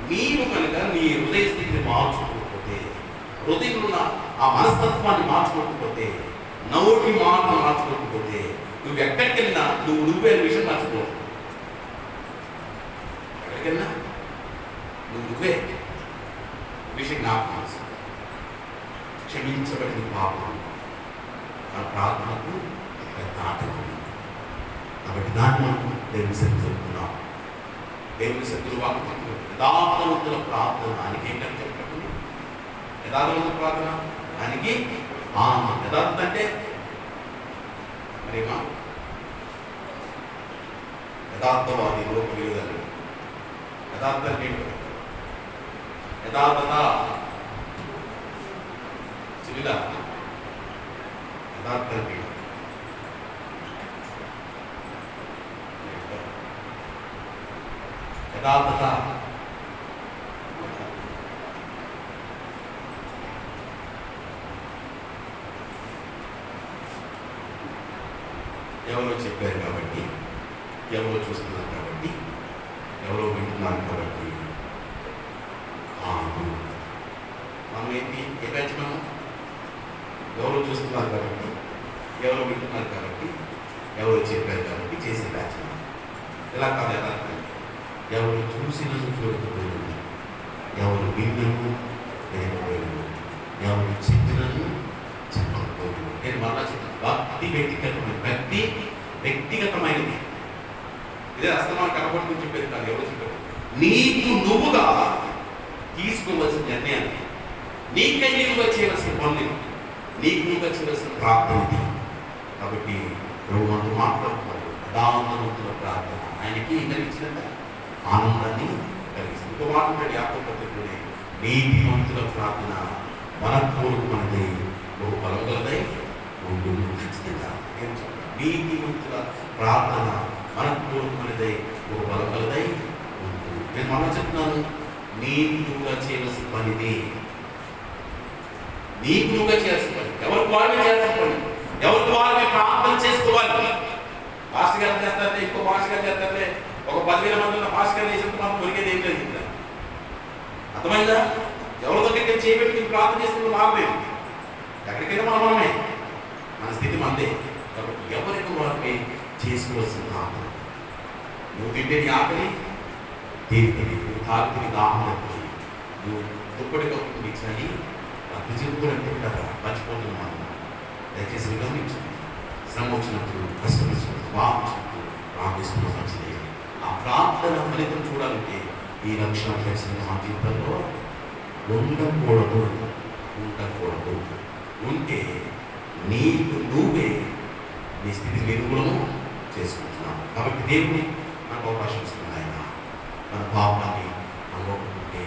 నీవు కనుక నీ హృదయ స్థితిని మార్చుకోకపోతే, హృదయంలో ఉన్న ఆ మనస్తత్వాన్ని మార్చుకోకపోతే, నవ్వుకి మాటలు మార్చుకోకపోతే, నువ్వు ఎక్కడికి వెళ్ళినా నువ్వే అనే విషయం మర్చిపో. ఎక్కడికి వెళ్ళినా నువ్వే విషయం జ్ఞాపకం చేసుకో. క్షమించబడిన పాపం ఆ ప్రార్థనకు పెద్ద ఆటంకం. కాబట్టి దాన్ని మనం దేవుని సరి చెప్తున్నాం. దేవుని శక్తులు వాక్యం యథార్థవంతుల ప్రార్థన ఆయనకి ఏంటని చెప్పండి. యథార్థవంతుల ప్రార్థన ఆయనకి యథార్థత అంటే మరేమా యథార్థవాది లోక విరోధాలు. యథార్థత అంటే యథార్థత చిన్న యథార్థత అంటే యథార్థత ఎవరో చెప్పారు కాబట్టి, ఎవరో చూస్తున్నారు కాబట్టి, ఎవరో వింటున్నారు కాబట్టి మనం ఏంటి ఏ బ్యాచ్? మనం ఎవరో చూస్తున్నారు కాబట్టి, ఎవరో వింటున్నారు కాబట్టి, ఎవరో చెప్పారు కాబట్టి చేసే బ్యాచ్. ఇలా కాదు యథార్థం. ఎవరు చూసినను చూడకపోయారు, ఎవరు విన్నను వినకపోయారు, ఎవరు చెప్పినను చెప్పకపోయారు. నేను మళ్ళా చెప్పాను, భక్తి వ్యక్తిగతమైనది. ఇదే అస్తమానం కనపడుతుంది చెప్పేది కాదు. ఎవరు చెప్పారు? నీకు నువ్వుగా తీసుకోవలసిన నిర్ణయాన్ని, నీకై నువ్వుగా చేయవలసిన పనులు, నీకు నువ్వుగా చేయవలసిన ప్రార్థన ఇది. కాబట్టి ప్రభు మనతో మాట్లాడుతున్నారు. యథార్థవంతుల ప్రార్థన ఆయనకి కలిగించినంత ఆనందాన్ని కలిగిస్తుంది. ఇంకో మాట ఉంటాడు యాకోబు పత్రికలోనే, నీతిమంతుల ప్రార్థన మనపూర్వకమైనదై బహు బలం గలదై ఉండును. ఖచ్చితంగా నీతిమంతుల ప్రార్థన మనపూర్వకమైనదై బహు బలం గలదై ఉండును. నేను మనం చెప్తున్నాను, నీకు నువ్వుగా చేయవలసిన పనిది. నీకు నువ్వుగా చేయాల్సిన పని, ఎవరికి వారిని చేయాల్సిన పని, ఎవరికి వారిని ప్రార్థన చేసుకోవాలి. పాస్టర్ గారు చేస్తారంటే ఇంకో పాస్టర్ గారు చేస్తారంటే ఒక 10,000 మంది ఉన్న పాస్టర్ గారు చేసినప్పుడు మనం దొరికేది ఏం లేదు. అర్థమైందా? ఎవరి దగ్గరికి చేయబెట్టి ప్రార్థన చేసుకుని మారలేదు. ఎక్కడికైనా మనమే, మన స్థితి మందే. కాబట్టి ఎవరికి వారిని చేసుకోవాల్సిన ప్రార్థన. నువ్వు తింటే నీ ఆకలి తీరుతుంది, నువ్వు తాగుతుంది దాహం అవుతుంది, నువ్వు దుప్పటి కప్పుకుని ఇచ్చని అభిజీవుడు అంటే కదా మర్చిపోతున్నాం మనం. దయచేసి గమనించండి. శ్రమ వచ్చినప్పుడు, కష్టం వచ్చినప్పుడు, బాధ వచ్చినప్పుడు ప్రార్థిస్తున్న మంచిది. ఆ ప్రార్థన ఫలితం చూడాలంటే ఈ లక్షణాలు ఖచ్చితంగా మా జీవితంలో ఉండకూడదు. ఉంటే నీకు నువ్వే నీ స్థితి నిర్మూలన చేసుకుంటున్నావు. కాబట్టి దేవుని మనకు అవకాశం ఇస్తుంది. ఆయన మన పాపాన్ని మనం ఒప్పుకుంటే,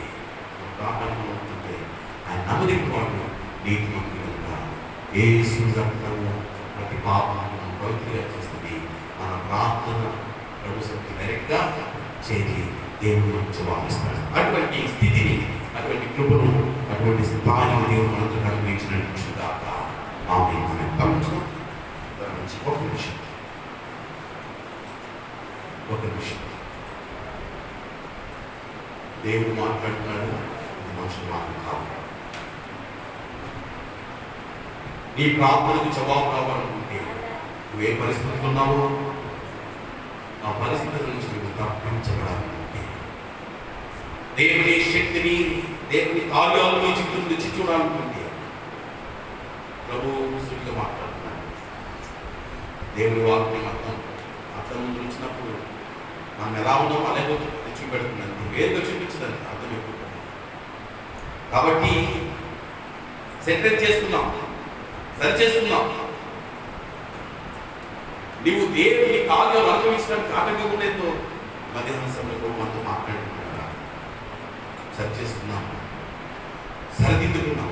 మన పాపాన్ని మనం ఒప్పుకుంటే ఆయన నమ్మదగిన వాడు, నీతి మంత్రులుగా యేసు రక్తము ప్రతి పాపాన్ని మనం పవిత్రంగా చేస్తుంది. మన ప్రార్థన ప్రభు సన్నిధికి డైరెక్ట్గా చేరి దేవుని గురించి వాదిస్తాడు. అటువంటి స్థితిని, అటువంటి కృపను, అటువంటి స్థాయిని దేవుడు మనతో అనుభవించినట్టు కాక ఆమె గమనించడం. ఒక విషయం దేవుడు మాట్లాడుతున్నాడు, ఇది మనుషులు మాత్రం కాదు. నీ ప్రార్థనకు జవాబు కావాలనుకుంటే నువ్వు ఏ పరిస్థితులు ఉన్నావో ఆ పరిస్థితుల నుంచి నువ్వు తప్పించబడాలనుకుంటే, దేవుని శక్తిని, దేవుని కార్యాలను నీ జీవితంలో రుచి చూడాలనుకుంటే ప్రభు సూటిగా మాట్లాడుతున్నాడు. దేవుని వాక్యం అర్థం ముందు వచ్చినప్పుడు మనం ఎలా ఉన్నామో అలాగే చూపెడుతుందండి, వేరుగా చూపించదండి, అర్థం ఎక్కువ. కాబట్టి సెంటెన్స్ చేసుకున్నాం, సరి చేసుకున్నాం. నీవు దేవుని కార్యాలు అనుభవించడానికి ఆటంకం ఉండేదో మధ్యాహ్నం సమయంలో మనతో మాట్లాడుతున్నారా? సరి చేసుకున్నాం, సరిదిద్దుకున్నాం,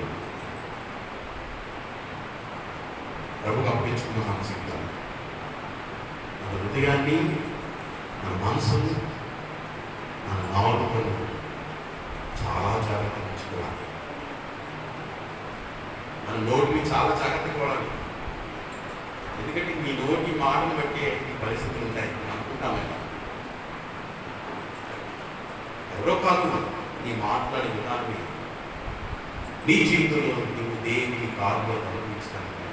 ప్రభుకు అప్పించుకున్నాం మన జీవితాన్ని. మన హృదయాన్ని, మన మనసును, మన నాలుకను చాలా జాగ్రత్తగా ఉంచుకోవాలి. మన నోటిని చాలా జాగ్రత్తగా వాడాలి. ఎందుకంటే మీ నోటి మాటను బట్టి ఈ పరిస్థితులు ఉంటాయి అనుకుంటామే. ఎవరో కాదు, నీ మాట్లాడే విధానమే నీ జీవితంలో నువ్వు దేనికి కార్యాలు అనుభవించడానికి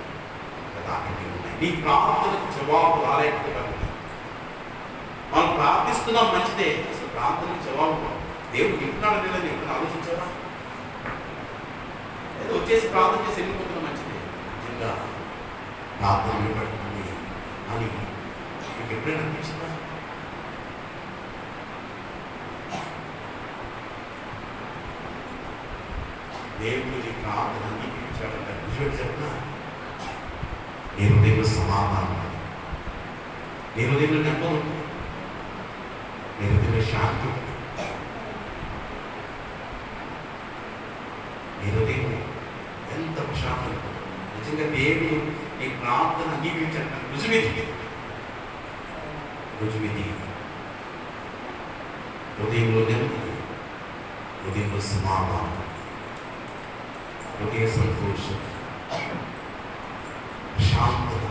ఆటంకం ఉన్నాయి. నీ ప్రార్థనకు జవాబు రాలేకపోవడానికి మనం ప్రార్థిస్తున్నాం మంచిదే, అసలు ప్రార్థనకు జవాబు దేవుడు వింటున్నాడు లేదని ఎప్పుడు ఆలోచించారా? ఏదో వచ్చేసి ప్రార్థన చేసి వెళ్ళిపోతున్నాం మంచిదే, నిజంగా ప్రార్థన వినబడుతుంది అని మీకు ఎప్పుడైనా అనిపించిందా? దేవుడు నీ ప్రార్థన అంగీకరించాడంటే నిజం చెప్పినా నీ హృదయంలో సమాధానం, నీ హృదయంలో నెమ్మది ఉంటుంది, నీ హృదయంలో శాంతి ఉంటుంది, నీ హృదయం ఎంత ప్రశాంతం. నిజంగా దేవుడు నీ ప్రార్థన అంగీకరించాడు రుజువిది. హృదయంలో నెమ్మది, హృదయంలో సమాధానం, హృదయ సంతోషం, శాంతత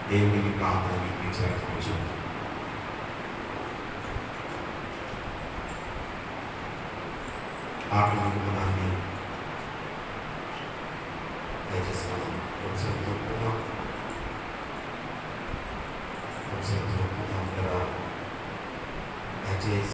దేవుని ప్రార్థన అంగీకరించాడు. ఆత్మని దయచేసి మనం దయచేసి